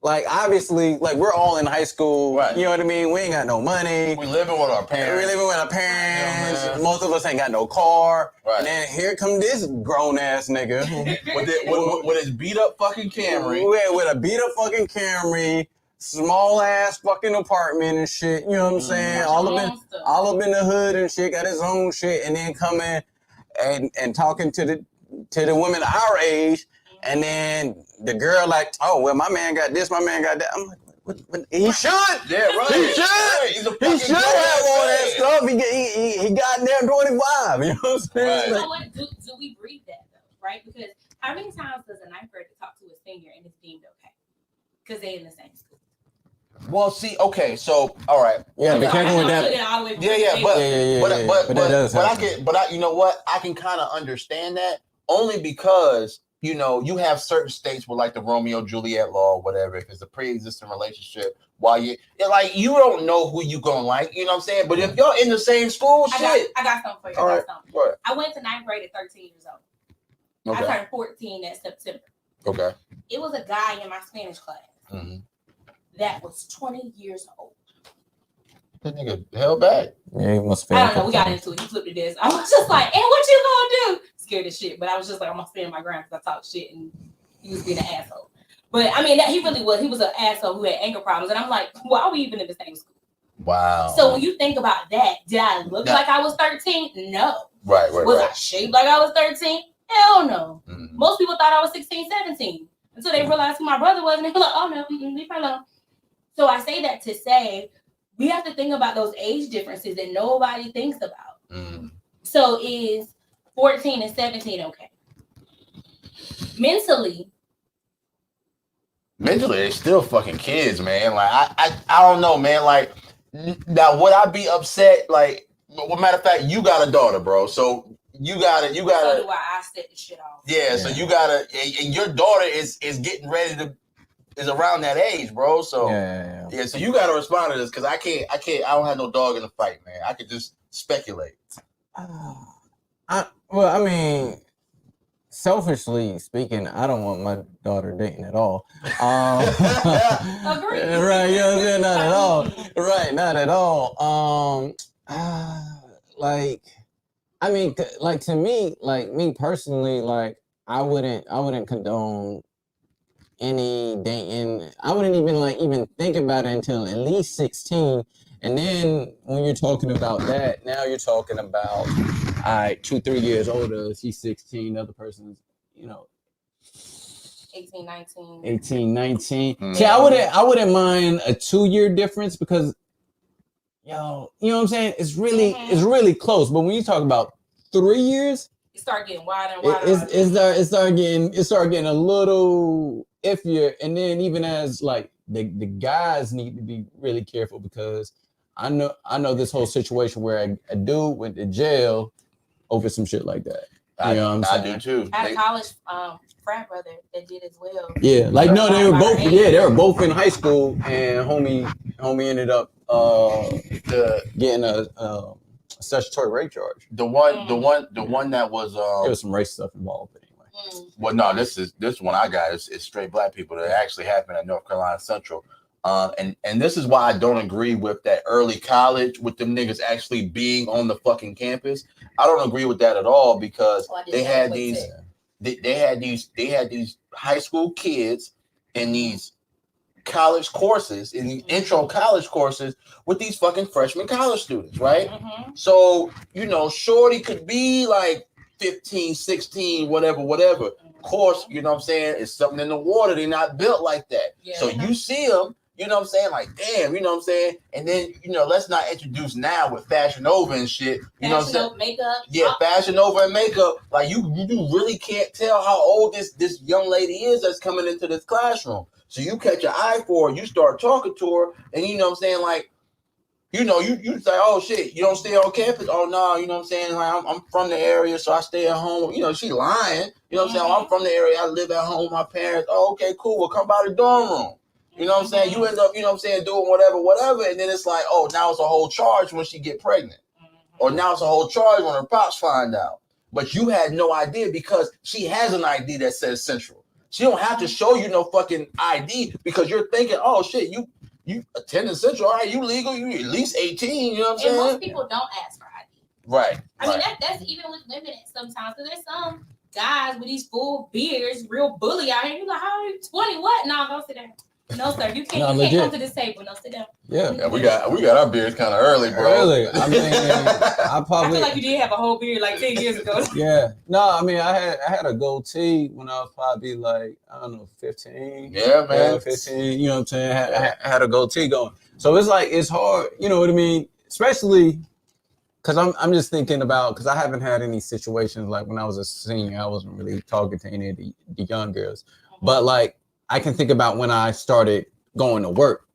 like obviously, like we're all in high school, right? You know what I mean? We ain't got no money. We living with our parents. Yeah, most of us ain't got no car. Right. And then here come this grown ass nigga with his beat up fucking Camry. With a beat up fucking Camry, small ass fucking apartment and shit. You know what I'm saying? All up in the hood and shit. Got his own shit, and then coming and talking to the women our age. And then the girl like, oh, well, my man got this, my man got that. I'm like, what? He should. Yeah, right. He should. Right. He should have all that stuff. He got in there 25. You know what I'm saying? Right. You know what? Do we breed that, though, right? Because how many times does a ninth grader talk to a senior and it's deemed okay? Because they're in the same school. Well, see, okay, so all right. Yeah, be careful with that. But you know what? I can kind of understand that only because you have certain states with like the Romeo Juliet law or whatever. If it's a pre-existing relationship, you don't know who you gonna like. You know what I'm saying? But if y'all in the same school, I got something for you. All right. I went to ninth grade at 13 years old. Okay. I turned 14 that September. Okay. It was a guy in my Spanish class. Mm-hmm. That was 20 years old. That nigga held back. Yeah, he must be. I don't know. We got into it. He flipped the desk. I was just like, "And what you gonna do?" Scared as shit. But I was just like, "I'm gonna stand my ground because I talk shit," and he was being an asshole. But I mean, he really was. He was an asshole who had anger problems, and I'm like, "Why are we even in the same school?" Wow. So when you think about that, did I look like I was 13? No. Right. Was I shaped like I was 13? Hell no. Mm-hmm. Most people thought I was 16, 17 until they realized who my brother was, and they were like, "Oh no, leave me alone." So I say that to say we have to think about those age differences that nobody thinks about. Mm. So is 14 and 17 okay? Mentally, Mentally, they still fucking kids, man. Like I don't know, man. Like now, would I be upset? Like, well, matter of fact, you got a daughter, bro. So you gotta. So do I set the shit off. Yeah, so you gotta, and your daughter is getting ready to is around that age, bro. So yeah. So you gotta respond to this because I can't. I don't have no dog in the fight, man. I could just speculate. I mean, selfishly speaking, I don't want my daughter dating at all. Agreed. Right? You know what I'm saying? Not at all. Right? Not at all. Like, I mean, like to me, like me personally, like I wouldn't condone any dating. I wouldn't even think about it until at least 16. And then when you're talking about that, now you're talking about 2-3 years older. She's 16. The other person's, 18, 19. 18, 19. Mm-hmm. See, I wouldn't mind a 2-year difference because, you know what I'm saying? It's really close. But when you talk about 3 years, it start getting wider and wider. It start getting a little iffier. And then even as like the guys need to be really careful because I know this whole situation where a dude went to jail over some shit like that. You know what I'm saying? I do too. I had a college frat brother that did as well. Yeah, like no, they were both in high school, and homie ended up getting a statutory rape charge. The one that was there was some race stuff involved, but anyway. Well, no, this one I got is straight black people that actually happened at North Carolina Central. And this is why I don't agree with that early college with them niggas actually being on the fucking campus. I don't agree with that at all because they had these high school kids in these college courses, in the intro college courses with these fucking freshman college students, right? Mm-hmm. So, shorty could be like 15, 16, whatever. Of course, you know what I'm saying? It's something in the water. They're not built like that. Yeah. So you see them, you know what I'm saying? Like, damn, you know what I'm saying? And then, let's not introduce now with Fashion Nova and shit. You know what I'm saying? Makeup. Yeah, Fashion Nova and makeup. Like, you really can't tell how old this young lady is that's coming into this classroom. So you catch your eye for her, you start talking to her, and you know what I'm saying? Like, you say, oh shit, you don't stay on campus? Oh no, you know what I'm saying? Like, I'm from the area, so I stay at home. She lying. You know what I'm saying? Oh, I'm from the area, I live at home with my parents. Oh, okay, cool. Well, come by the dorm room. You know what I'm saying? You end up, you know what I'm saying, doing whatever, and then it's like, oh, now it's a whole charge when she get pregnant. Or now it's a whole charge when her pops find out. But you had no idea because she has an ID that says Central. She don't have to show you no fucking ID because you're thinking, oh shit, you attending Central, all right, you legal, you at least 18, you know what I'm saying? And most people don't ask for ID. Right. I mean, that's even with women sometimes. So there's some guys with these full beards, real bully out here. You're like, how are you, 20 what? No, don't sit down. No, sir, you can't come to this table. No, sit down. Yeah, we got our beards kind of early, bro. Early. I mean, I feel like you did have a whole beard like 10 years ago. Yeah. No, I mean, I had a goatee when I was probably like, I don't know, 15. Yeah, man. 15. You know what I'm saying? I had a goatee going. So it's like, it's hard. You know what I mean? Especially because I'm just thinking about, because I haven't had any situations like when I was a senior, I wasn't really talking to any of the young girls. But like, I can think about when I started going to work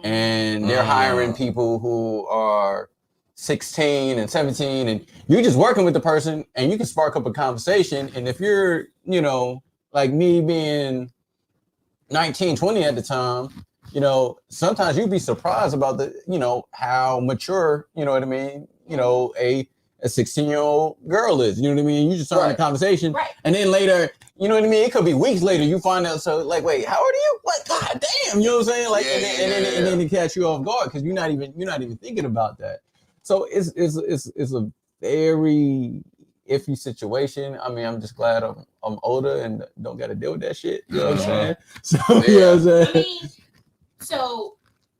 and they're hiring people who are 16 and 17 and you're just working with the person and you can spark up a conversation. And if you're, like me being 19, 20 at the time, sometimes you'd be surprised about how mature, you know what I mean? A 16-year-old girl is, you know what I mean? You just start a conversation. Right. And then later, you know what I mean? It could be weeks later, you find out, so like, wait, how old are you? What? God damn, you know what I'm saying? Like, and then they catch you off guard because you're not even thinking about that. So it's a very iffy situation. I mean, I'm just glad I'm older and don't got to deal with that shit. You know what I'm saying? So, you know what I'm saying? I mean, so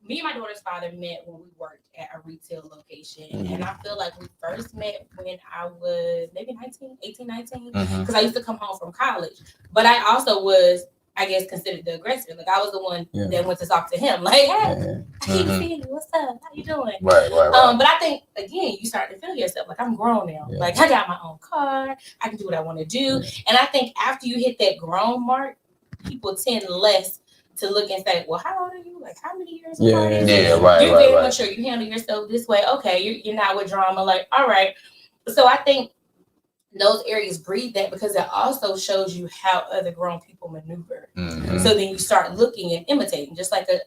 me and my daughter's father met when we worked at a retail location. And I feel like we first met when I was maybe 18, 19, because I used to come home from college. But I also was, I guess, considered the aggressor. Like, I was the one that went to talk to him. Like, hey, I keep seeing you. What's up? How you doing? Right. But I think, again, you start to feel yourself. Like, I'm grown now. Yeah. Like, I got my own car. I can do what I want to do. And I think after you hit that grown mark, people tend less to look and say, well, how old are you? Like, how many years? Yeah, apart is yeah, it? right, You're right, very right. mature. You handle yourself this way. Okay, you're not with drama. Like, all right. So I think those areas breed that because it also shows you how other grown people maneuver. Mhm. So then you start looking and imitating, just like a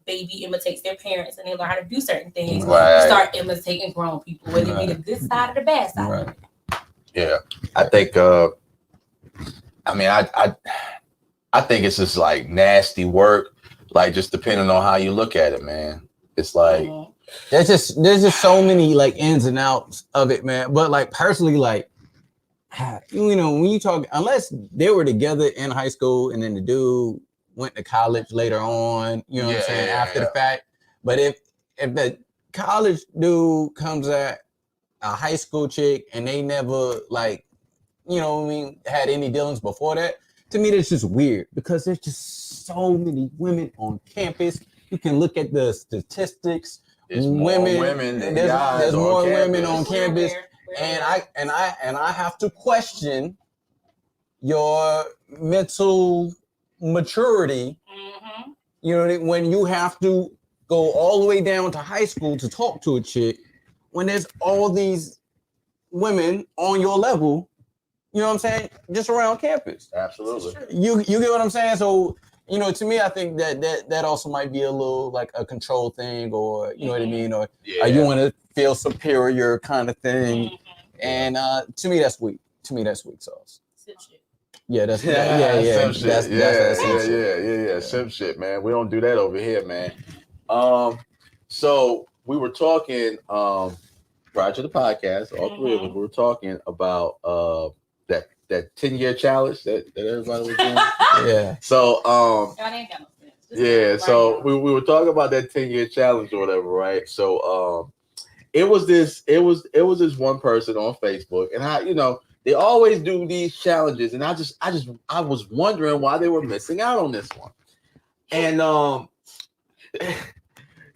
baby imitates their parents and they learn how to do certain things. Right. You start imitating grown people, whether it be the good side or the bad side. Right. Of it. Yeah, I think. I mean, I think it's just like nasty work. Like just depending on how you look at it, man. It's like there's just so many like ins and outs of it, man. But like personally, like you know, when you talk, unless they were together in high school and then the dude went to college later on, you know what I'm saying, after the fact. But if the college dude comes at a high school chick and they never like, you know what I mean, had any dealings before that, to me that's just weird because there's just so many women on campus. You can look at the statistics. There's more women than guys. There's more women on We're campus. aware. And I have to question your mental maturity. You know, when you have to go all the way down to high school to talk to a chick, when there's all these women on your level, you know what I'm saying, just around campus. Absolutely. You get what I'm saying? So, you know, to me, I think that also might be a little like a control thing, or you know what I mean, or you want to feel superior kind of thing. And to me, that's weak. To me, that's weak sauce. Yeah, that's Simp shit. That's Simp shit, man. We don't do that over here, man. So we were talking prior to the podcast, all three of us were talking about that 10-year challenge that everybody was doing. Yeah. So Y'all ain't got no sense. yeah, so we were talking about that 10-year challenge or whatever, right? So it was this one person on Facebook, and you know, they always do these challenges, and I was wondering why they were missing out on this one. And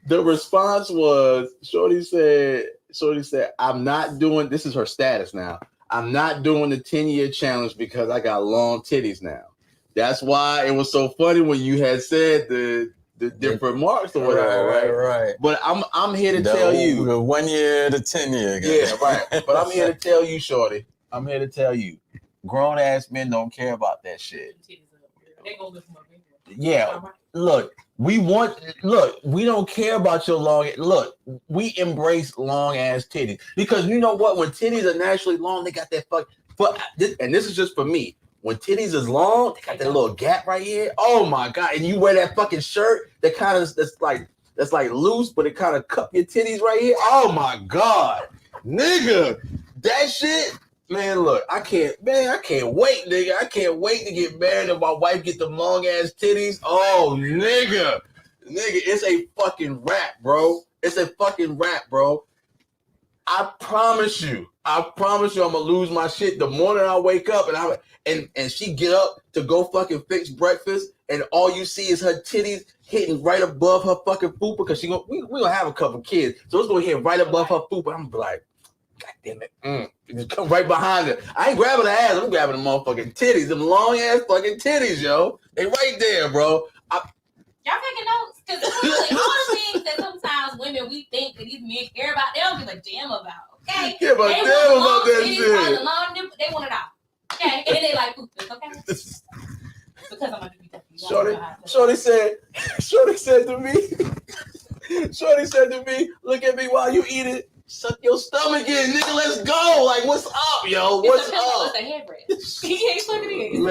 the response was Shorty said, I'm not doing, this is her status now, I'm not doing the 10-year challenge because I got long titties now. That's why it was so funny when you had said the different marks or whatever, right. But I'm here to tell you the 1 year to 10 year. Yeah, right. But I'm here to tell you, Shorty. I'm here to tell you, grown ass men don't care about that shit. Yeah, look, we don't care about your long. Look, we embrace long ass titties because you know what? When titties are naturally long, they got that and this is just for me. When titties is long, they got that little gap right here. Oh my god! And you wear that fucking shirt that kind of that's like loose, but it kind of cup your titties right here. Oh my god, nigga, that shit. Man, look, I can't wait, nigga. I can't wait to get married and my wife get them long ass titties. Oh, nigga, it's a fucking rap, bro. It's a fucking rap, bro. I promise you, I'm gonna lose my shit the morning I wake up and she get up to go fucking fix breakfast and all you see is her titties hitting right above her fucking fupa because we gonna have a couple kids, so it's gonna hit right above her fupa. I'm like, God damn it. Just come right behind her. I ain't grabbing the ass. I'm grabbing the motherfucking titties. Them long ass fucking titties, yo. They right there, bro. Y'all taking notes? Because really, all the things that sometimes women we think that these men care about, they don't give a damn about. Okay? Yeah, but damn about that shit. They want it all. Okay? And then they like, ooh, it's okay. Because I'm gonna be Shorty said to me, look at me while you eat it. Suck your stomach in, nigga. Let's go. Like, what's up, yo? What's up? It's a headrest. He ain't fucking in.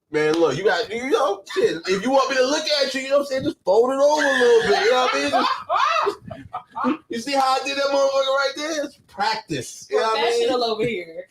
Man, look. You got, you know, shit. If you want me to look at you, you know what I'm saying? Just fold it over a little bit. You know what I mean? You see how I did that motherfucker right there? It's practice. You know what I mean? Professional over here.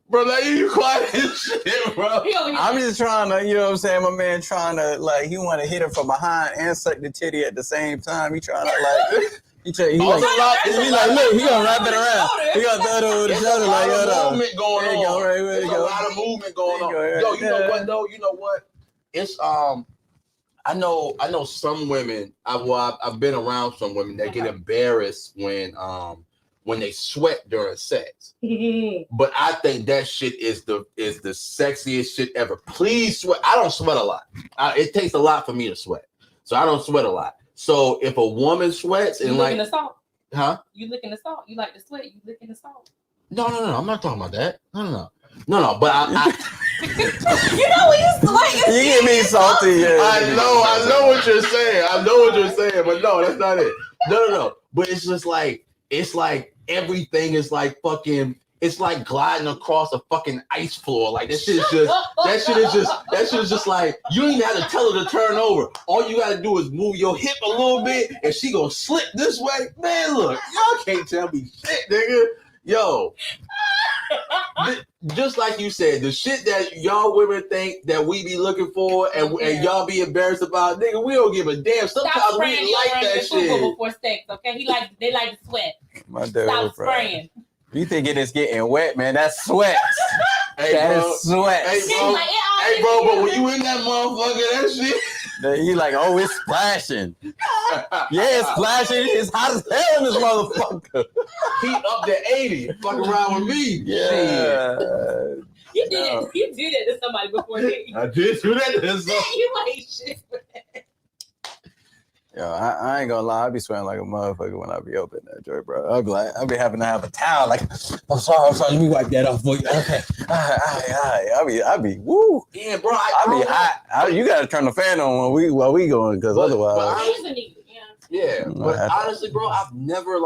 Bro, like you quiet as shit, bro. I'm just trying to, you know what I'm saying? My man trying to, like, he want to hit her from behind and suck the titty at the same time. He trying to, like, he like, look, he gonna wrap it around. He gonna throw it over the shoulder, like, yo, yo, movement going on. There's a lot of movement going on. Yo, you know what though? You know what? It's I know some women. I've been around some women that get embarrassed when when they sweat during sex. But I think that shit is the sexiest shit ever. Please sweat. I don't sweat a lot. It takes a lot for me to sweat, so I don't sweat a lot. So if a woman sweats and licking the salt, huh? You licking the salt. You like to sweat. You licking the salt. No. I'm not talking about that. No. But I you know when you sweat, you get me salty. Yeah, I know what you're saying. But no, that's not it. No. But it's just like everything is like fucking. It's like gliding across a fucking ice floor. Like that shit is just like you don't even have to tell her to turn over. All you gotta do is move your hip a little bit, and she gonna slip this way. Man, look, y'all can't tell me shit, nigga. Yo. Just like you said, the shit that y'all women think that we be looking for and y'all be embarrassed about, nigga, we don't give a damn. Sometimes we like that shit. Before sex, okay? They like to sweat. My dad Stop spraying. You think it is getting wet, man? That's sweat. That's sweat. Hey, bro, but when you in that motherfucker, that shit. You like, oh, it's splashing. Yeah, it's splashing. It's hot as hell in this motherfucker. He up to 80. Fucking around with me. Yeah. You did it to somebody before, didn't you? I did do that to somebody. You ain't shit. Yo, I ain't gonna lie, I be sweating like a motherfucker when I be open that joint, bro. I be having to have a towel, like, I'm sorry, let me wipe that off for you. Okay. I be woo. Yeah, bro. I be hot. You gotta turn the fan on while we going, because otherwise. Yeah, but honestly, bro, I've never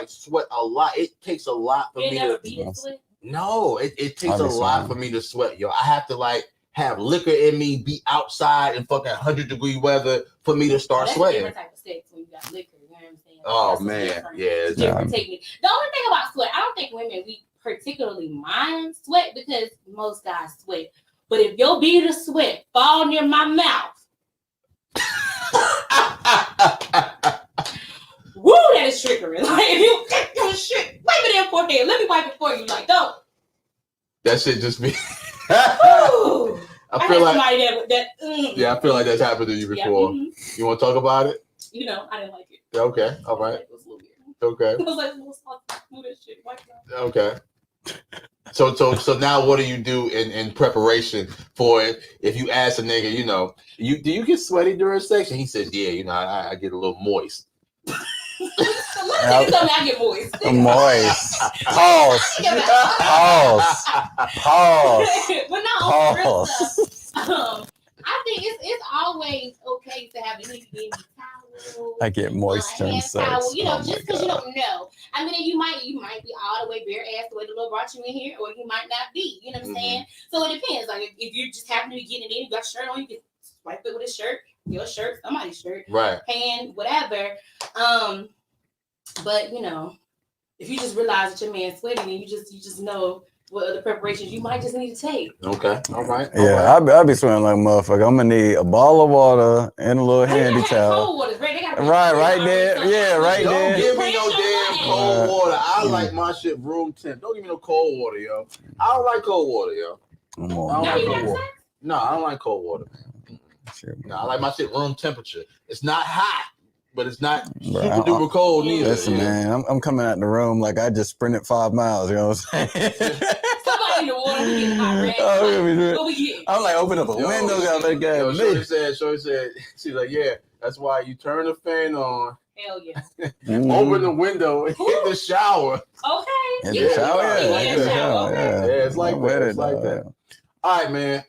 sweat a lot. It takes a lot for me to sweat. No, it takes a lot for me to sweat, yo. I have to have liquor in me, be outside in fucking 100-degree weather for me to start sweating. Different type of sex when you got liquor, you know what I'm saying? Oh man, yeah. Different technique. The only thing about sweat, I don't think women we particularly mind sweat because most guys sweat. But if your bead of sweat fall near my mouth, woo, that is trickery. Like if you get your shit, wipe it in forehead. Let me wipe it for you. Like don't. That shit just be. I feel like I feel like that's happened to you before. Yeah, You want to talk about it? You know, I didn't like it. Okay, all right. It was a little weird. Okay. It was like a little salty. Move that shit. Wipe it out. Okay. So now what do you do in preparation for it? If you ask a nigga, do you get sweaty during sex? And he says, yeah, I get a little moist. I get moist. Moist. Pause. But no, real stuff. I think it's always okay to have a handy towel. I get moisture in sex. Towel, just because you don't know. I mean, you might be all the way bare ass the way the Lord brought you in here, or you might not be. You know what I'm saying? So it depends. Like if you just happen to be getting it in, you got a shirt on, you can swipe it with a shirt, your shirt, somebody's shirt, right? Hand, whatever. But if you just realize that your man's sweating, and you just know what other preparations you might just need to take. Okay, all right. Yeah, I'll be sweating like a motherfucker. I'm gonna need a ball of water and a little handy towel. Cold water's right. Right there. Yeah, right there. Don't give me no damn cold water. I like my shit room temp. Don't give me no cold water, yo. I don't like cold water, yo. I don't like cold water. No, I don't like cold water, man. No, I like my shit room temperature. It's not hot, but it's not super duper cold neither. Listen, man, I'm coming out the room like I just sprinted 5 miles. You know what I'm saying? Somebody in the water, we getting hot, right? What we getting? I'm like, open up a window, got that guy. Shorty said, she's like, yeah, that's why you turn the fan on. Hell yeah. Open the window and hit the shower. Okay. In the shower, yeah. It's like that. It's like that. All right, man.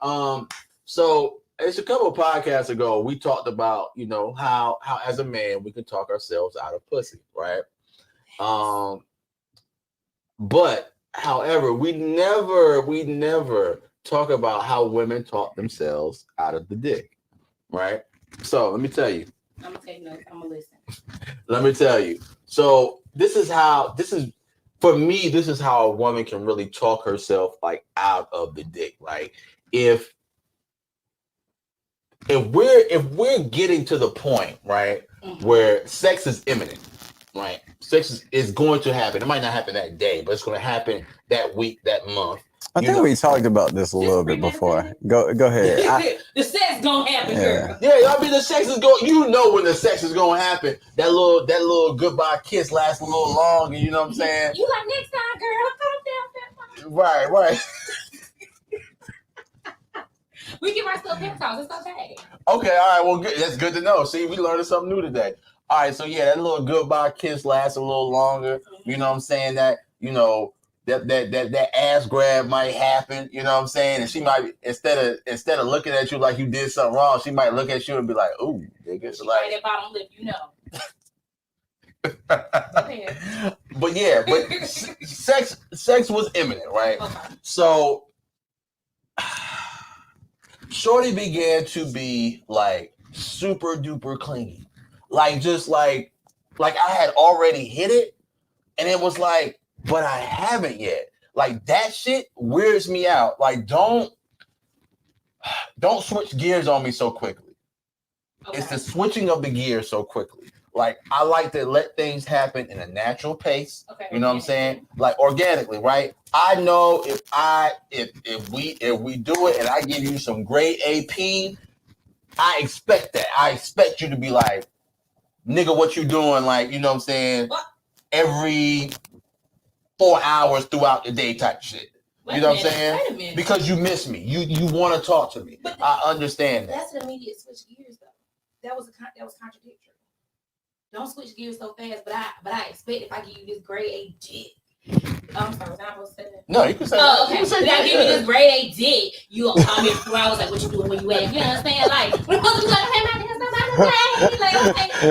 So it's a couple of podcasts ago we talked about, how as a man we can talk ourselves out of pussy, right? But however, we never talk about how women talk themselves out of the dick, right? So let me tell you. I'm gonna take notes. I'm gonna listen. Let me tell you. So this is how a woman can really talk herself like out of the dick. Like if we're getting to the point, right, where sex is imminent, right? Sex is going to happen. It might not happen that day, but it's going to happen that week, that month. I think we talked about this a little bit before. Go ahead. The sex gonna happen, girl. Yeah, I mean the sex is going. You know when the sex is gonna happen. That little goodbye kiss lasts a little longer. You know what I'm saying? You like next time, girl. Calm down. Right. We give ourselves pep talks. It's okay. Okay, all right. Well, good. That's good to know. See, we learned something new today. All right, so yeah, that little goodbye kiss lasts a little longer. You know what I'm saying? That that ass grab might happen. You know what I'm saying? And she might instead of looking at you like you did something wrong, she might look at you and be like, "Ooh, nigga." She like that bottom lip, you know. but sex was imminent, right? Okay. So Shorty began to be like super duper clingy. Like just like I had already hit it, and it was like, but I haven't yet. Like that shit weirds me out. Like don't switch gears on me so quickly. Okay. It's the switching of the gears so quickly. Like I like to let things happen in a natural pace. Okay. You know what I'm saying? Like organically, right? I know if we do it and I give you some grade AP, I expect that. I expect you to be like, nigga, what you doing? Like, you know what I'm saying? What? Every 4 hours throughout the day type shit. You know what I'm saying? Wait a minute. Because you miss me. You want to talk to me. But I understand that. That's an immediate switch gears though. That was contradictory. Don't switch gears so fast, but I expect if I give you this grade A dick. I'm sorry, was I supposed to say that? No, you can say that. Oh, okay. If I give you this grade A dick, you will call me in 4 hours like, what you doing, where you at? You know what I'm saying? Like, we're supposed to be like, hey, man,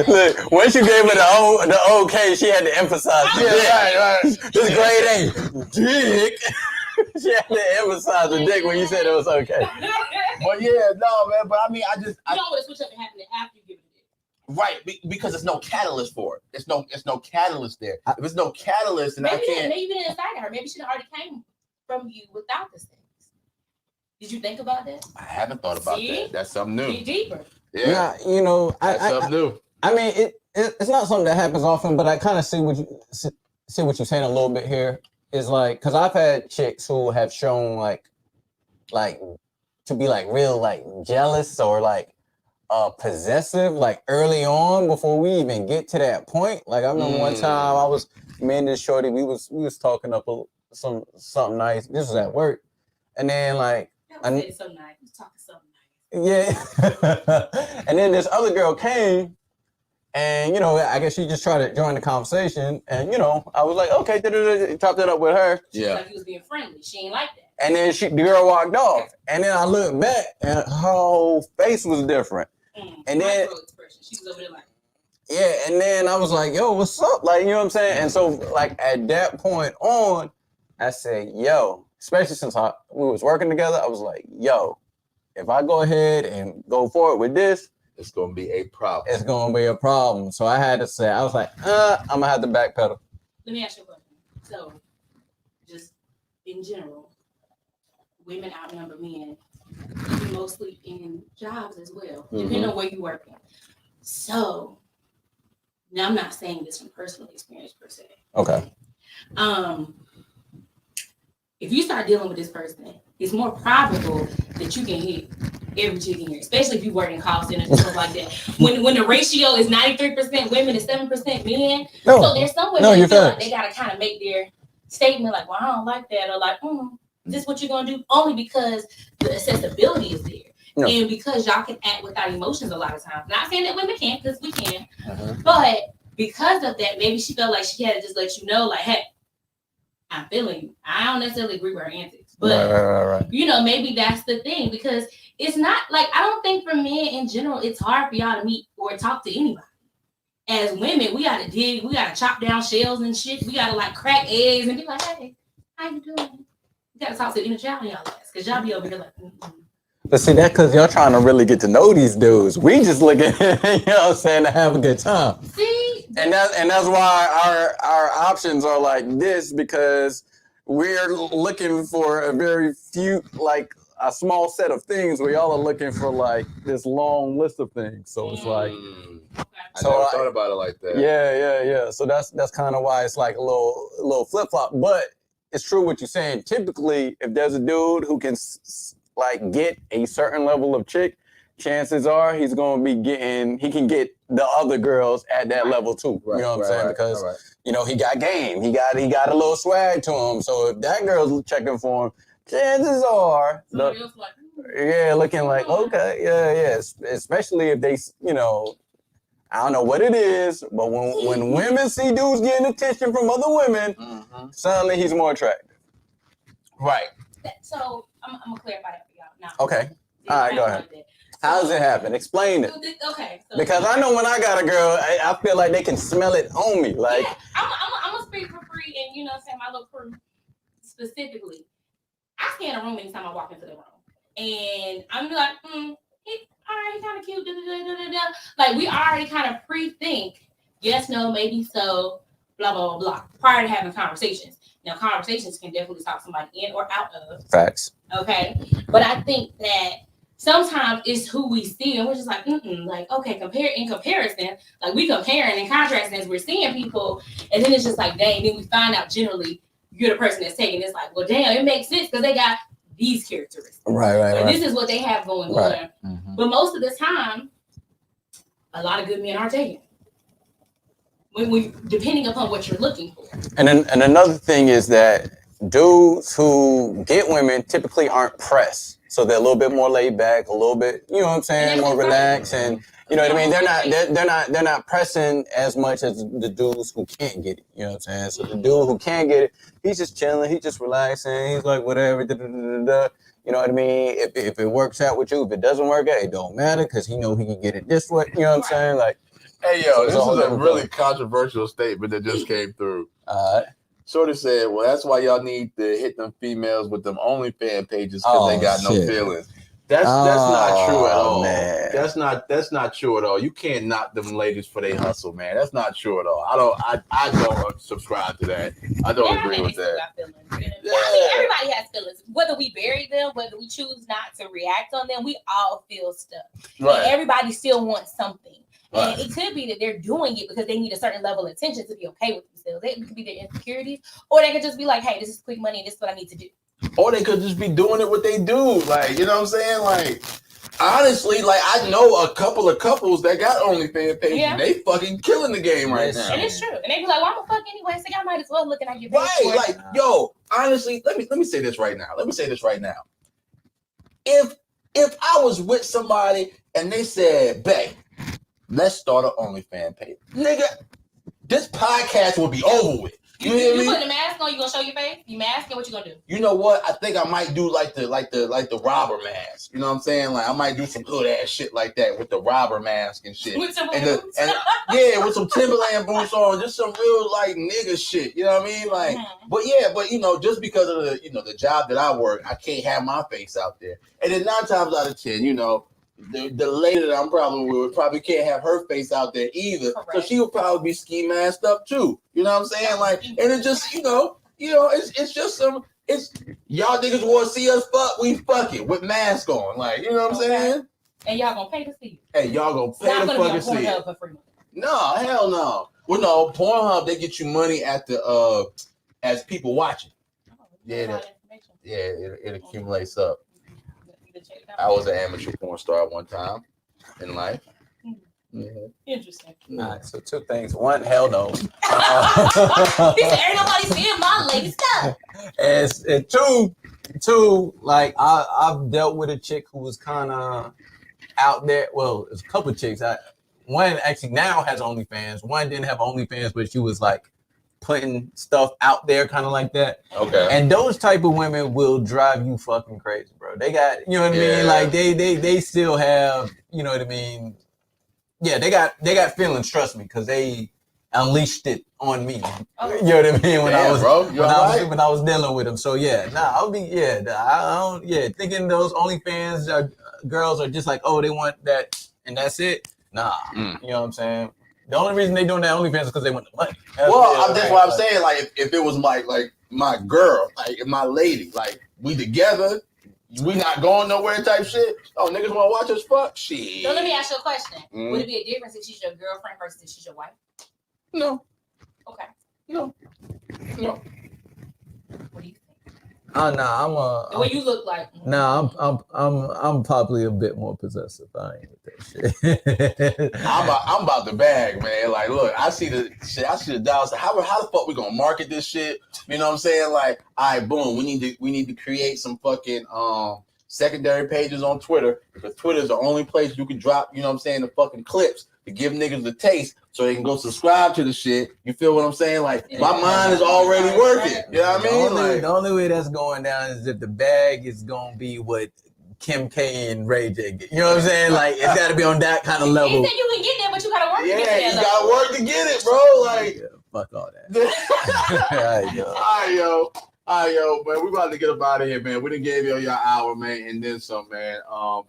Look, once you gave her the okay, she had to emphasize. Right. This grade A dick. She had to emphasize the dick when you said it was okay. But yeah, no, man. But I mean, you don't want to switch up and happen after you give it. Right, because there's no catalyst for it. There's no catalyst there. If there's no catalyst, then I can't. Maybe you didn't inside her. Maybe she already came from you without the sex. Did you think about that? I haven't thought about that. That's something new. Dig deeper. Yeah, you know, that's something new. I mean, it's not something that happens often, but I kind of see what you're saying a little bit here. Is like, because I've had chicks who have shown like to be like real like jealous or like possessive like early on before we even get to that point. Like I remember one time I was me and this shorty, we was talking up something nice. This was at work, and then like so nice. We was talking something nice. Yeah, and then this other girl came. And, you know, I guess she just tried to join the conversation. And, you know, I was like, okay, chopped it up with her. Yeah. Like he was being friendly. She ain't like that. And then the girl walked off. And then I looked back and her whole face was different. And then, she was over there like, yeah. And then I was like, yo, what's up? Like, you know what I'm saying? And so, like, at that point on, I said, yo, especially since we was working together, I was like, yo, if I go ahead and go forward with this, it's gonna be a problem. It's gonna be a problem. So I had to say, I was like, I'm gonna have to backpedal. Let me ask you a question. So, just in general, women outnumber men, mostly in jobs as well, depending on where you're working. So, now I'm not saying this from personal experience per se. Okay. If you start dealing with this person, it's more probable that you can hit every chick in here, especially if you work in call centers and stuff like that. When the ratio is 93% women and 7% men, so there's some women that feel like they gotta kind of make their statement like, well, I don't like that, or like, is this what you're gonna do? Only because the accessibility is there. No. And because y'all can act without emotions a lot of times. Not saying that women can't, because we can, but because of that, maybe she felt like she had to just let you know, like, hey, I'm feeling you. I don't necessarily agree with her antics, but right. You know, maybe that's the thing, because it's not like, I don't think for men in general, it's hard for y'all to meet or talk to anybody. As women, we gotta dig, we gotta chop down shells and shit. We gotta like crack eggs and be like, hey, how you doing? We gotta talk to the inner child in y'all ass, because y'all be over here like, But see, that because y'all trying to really get to know these dudes. We just looking, you know what I'm saying, to have a good time. See? And that's why our options are like this, because we're looking for a very few, like a small set of things where y'all are looking for like this long list of things. So it's like, I never thought about it like that. Yeah. So that's kind of why it's like a little flip flop. But it's true what you're saying. Typically, if there's a dude who can like get a certain level of chick, chances are he can get the other girls at that level too. Right, you know what I'm saying? Because right. he got game. He got a little swag to him. So if that girl's checking for him, chances are looking like okay, yeah. Especially if they, I don't know what it is, but when women see dudes getting attention from other women, suddenly he's more attractive. Right. So I'm gonna clarify that for y'all now. Okay. All right, go ahead. How does it happen? Explain it. Okay. So because I know when I got a girl, I feel like they can smell it on me. Like, yeah, I'm gonna speak for free, and my little crew specifically. I scan a room anytime I walk into the room, and I'm like, he kind of cute. Like we already kind of pre-think, yes, no, maybe so, blah blah blah, prior to having conversations. Now, conversations can definitely talk somebody in or out of. Facts. Okay, but I think that sometimes it's who we see, and we're just like, like okay, in comparison, like we comparing and contrasting as we're seeing people, and then it's just like, dang, then we find out generally you're the person that's taking. It's like, well, damn, it makes sense because they got these characteristics. Right. This is what they have going on. Mm-hmm. But most of the time, a lot of good men are taken. When depending upon what you're looking for. And another thing is that dudes who get women typically aren't pressed. So they're a little bit more laid back, a little bit, you know what I'm saying, more relaxed, and you know what I mean. They're not pressing as much as the dudes who can't get it. You know what I'm saying. So the dude who can't get it, he's just chilling, he's just relaxing, he's like whatever. You know what I mean. If it works out with you, if it doesn't work out, it don't matter because he know he can get it this way. You know what I'm saying, like. Hey yo, this is a really controversial statement that just came through. Shorty said, "Well, that's why y'all need to hit them females with them OnlyFans pages because they got no feelings." That's not true at all. Man. That's not true at all. You can't knock them ladies for their hustle, man. That's not true at all. I don't subscribe to that. I don't agree with that. Yeah. I think everybody has feelings. Whether we bury them, whether we choose not to react on them, we all feel stuff. Right. And everybody still wants something. Right. And it could be that they're doing it because they need a certain level of attention to be okay with themselves. It could be their insecurities, or they could just be like, hey, this is quick money and this is what I need to do. Or they could just be doing it what they do. Like, you know what I'm saying? Like, honestly, like, I know a couple of couples that got OnlyFans pages. Yeah. They fucking killing the game right now. And it's true. And they be like, well, I'm a fuck anyway, so y'all might as well look and I get paid. Right. Like, yo, honestly, let me say this right now. If I was with somebody and they said, babe, let's start an OnlyFans page. Nigga, this podcast will be over with. You putting a mask on, you gonna show your face? You masking, what you gonna do? You know what? I think I might do like the robber mask. You know what I'm saying? Like I might do some hood ass shit like that with the robber mask and shit. With some boots? With some Timberland boots on, just some real like nigga shit. You know what I mean? Like, but just because of the job that I work, I can't have my face out there. And then 9 times out of 10, the lady that I'm probably with probably can't have her face out there either. Correct. So she would probably be ski masked up too. You know what I'm saying? Like, and it just, it's just it's y'all niggas want to see us fuck, we fuck it with mask on. Like, you know what I'm saying? And y'all gonna pay to see it. Hey, y'all gonna pay to fucking see it. For free. No, hell no. Well, no, Pornhub, they get you money at the as people watching. It accumulates up. I was an amateur porn star at one time in life. Mm-hmm. Interesting. All right, so 2 things. 1, hell no. He said, ain't nobody seeing my lady stuff. And 2, like I've dealt with a chick who was kind of out there. Well, there's a couple of chicks. One actually now has OnlyFans. One didn't have OnlyFans, but she was like putting stuff out there kind of like that. Okay. And those type of women will drive you fucking crazy, bro. They got, you know what I mean? Like they still have, you know what I mean? Yeah, they got feelings, trust me, because they unleashed it on me. Oh. You know what I mean? When I was dealing with them. So thinking those OnlyFans girls are just like, oh, they want that and that's it. Nah. You know what I'm saying? The only reason they doing that OnlyFans is because they want the money. That's what I'm saying. Like, if it was like my girl, like my lady, like we together, we not going nowhere type shit. Oh, niggas want to watch us fuck? Shit. So let me ask you a question. Would it be a difference if she's your girlfriend versus if she's your wife? No. Okay. No. What do you think? Oh no, The way you look like. no, I'm probably a bit more possessive. I ain't with that shit. I'm about the bag, man. Like, look, I see the shit. I see the dollars. How the fuck we gonna market this shit? You know what I'm saying? Like, all right, boom. We need to create some fucking secondary pages on Twitter, because Twitter is the only place you can drop. You know what I'm saying? The fucking clips to give niggas the taste, so they can go subscribe to the shit. You feel what I'm saying? Like, my mind is already working. You know what I mean? The only way that's going down is if the bag is gonna be what Kim K and Ray J get. You know what I'm saying? Like, it's got to be on that kind of level. He said you can get there, but you gotta work to get there. You gotta work to get it, bro. Like, yeah, fuck all that. All right, yo, man. We about to get up out of here, man. We done gave you your hour, man, and then some, man.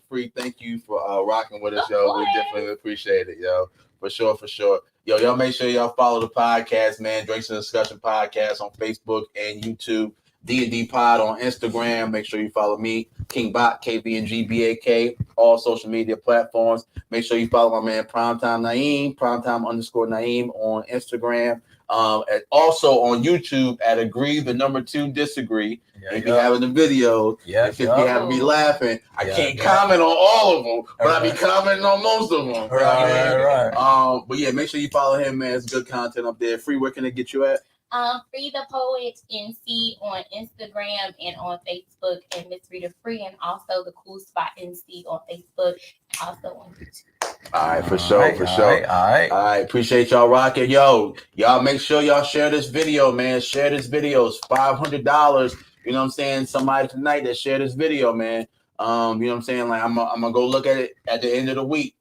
Free, thank you for rocking with us, yo. We definitely appreciate it, yo. For sure. Yo, y'all make sure y'all follow the podcast, man. Drinks and Discussion Podcast on Facebook and YouTube. D&D Pod on Instagram. Make sure you follow me, King Bot, KBNGBAK, all social media platforms. Make sure you follow my man Primetime Naeem, Primetime_Naeem on Instagram. And also on YouTube at Agree the number 2 Disagree. If you're having the video, if you're having me laughing, I can't comment on all of them, but I be commenting on most of them. Right. But yeah, make sure you follow him, man. It's good content up there. Free, where can they get you at? Free the Poet NC on Instagram and on Facebook, and Miss Rita Free, and also the Cool Spot NC on Facebook, also on YouTube. All right, for sure. All right. Appreciate y'all rocking. Yo, y'all make sure y'all share this video, man. Share this video. It's $500. You know what I'm saying? Somebody tonight that share this video, man. You know what I'm saying? Like, I'm gonna go look at it at the end of the week.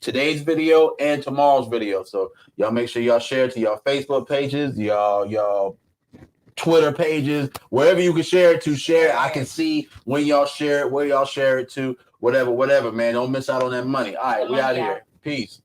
Today's video and tomorrow's video. So y'all make sure y'all share it to y'all Facebook pages, y'all Twitter pages, wherever you can share it to. Share it. I can see when y'all share it, where y'all share it to, whatever, man. Don't miss out on that money. All right, we out here. Peace.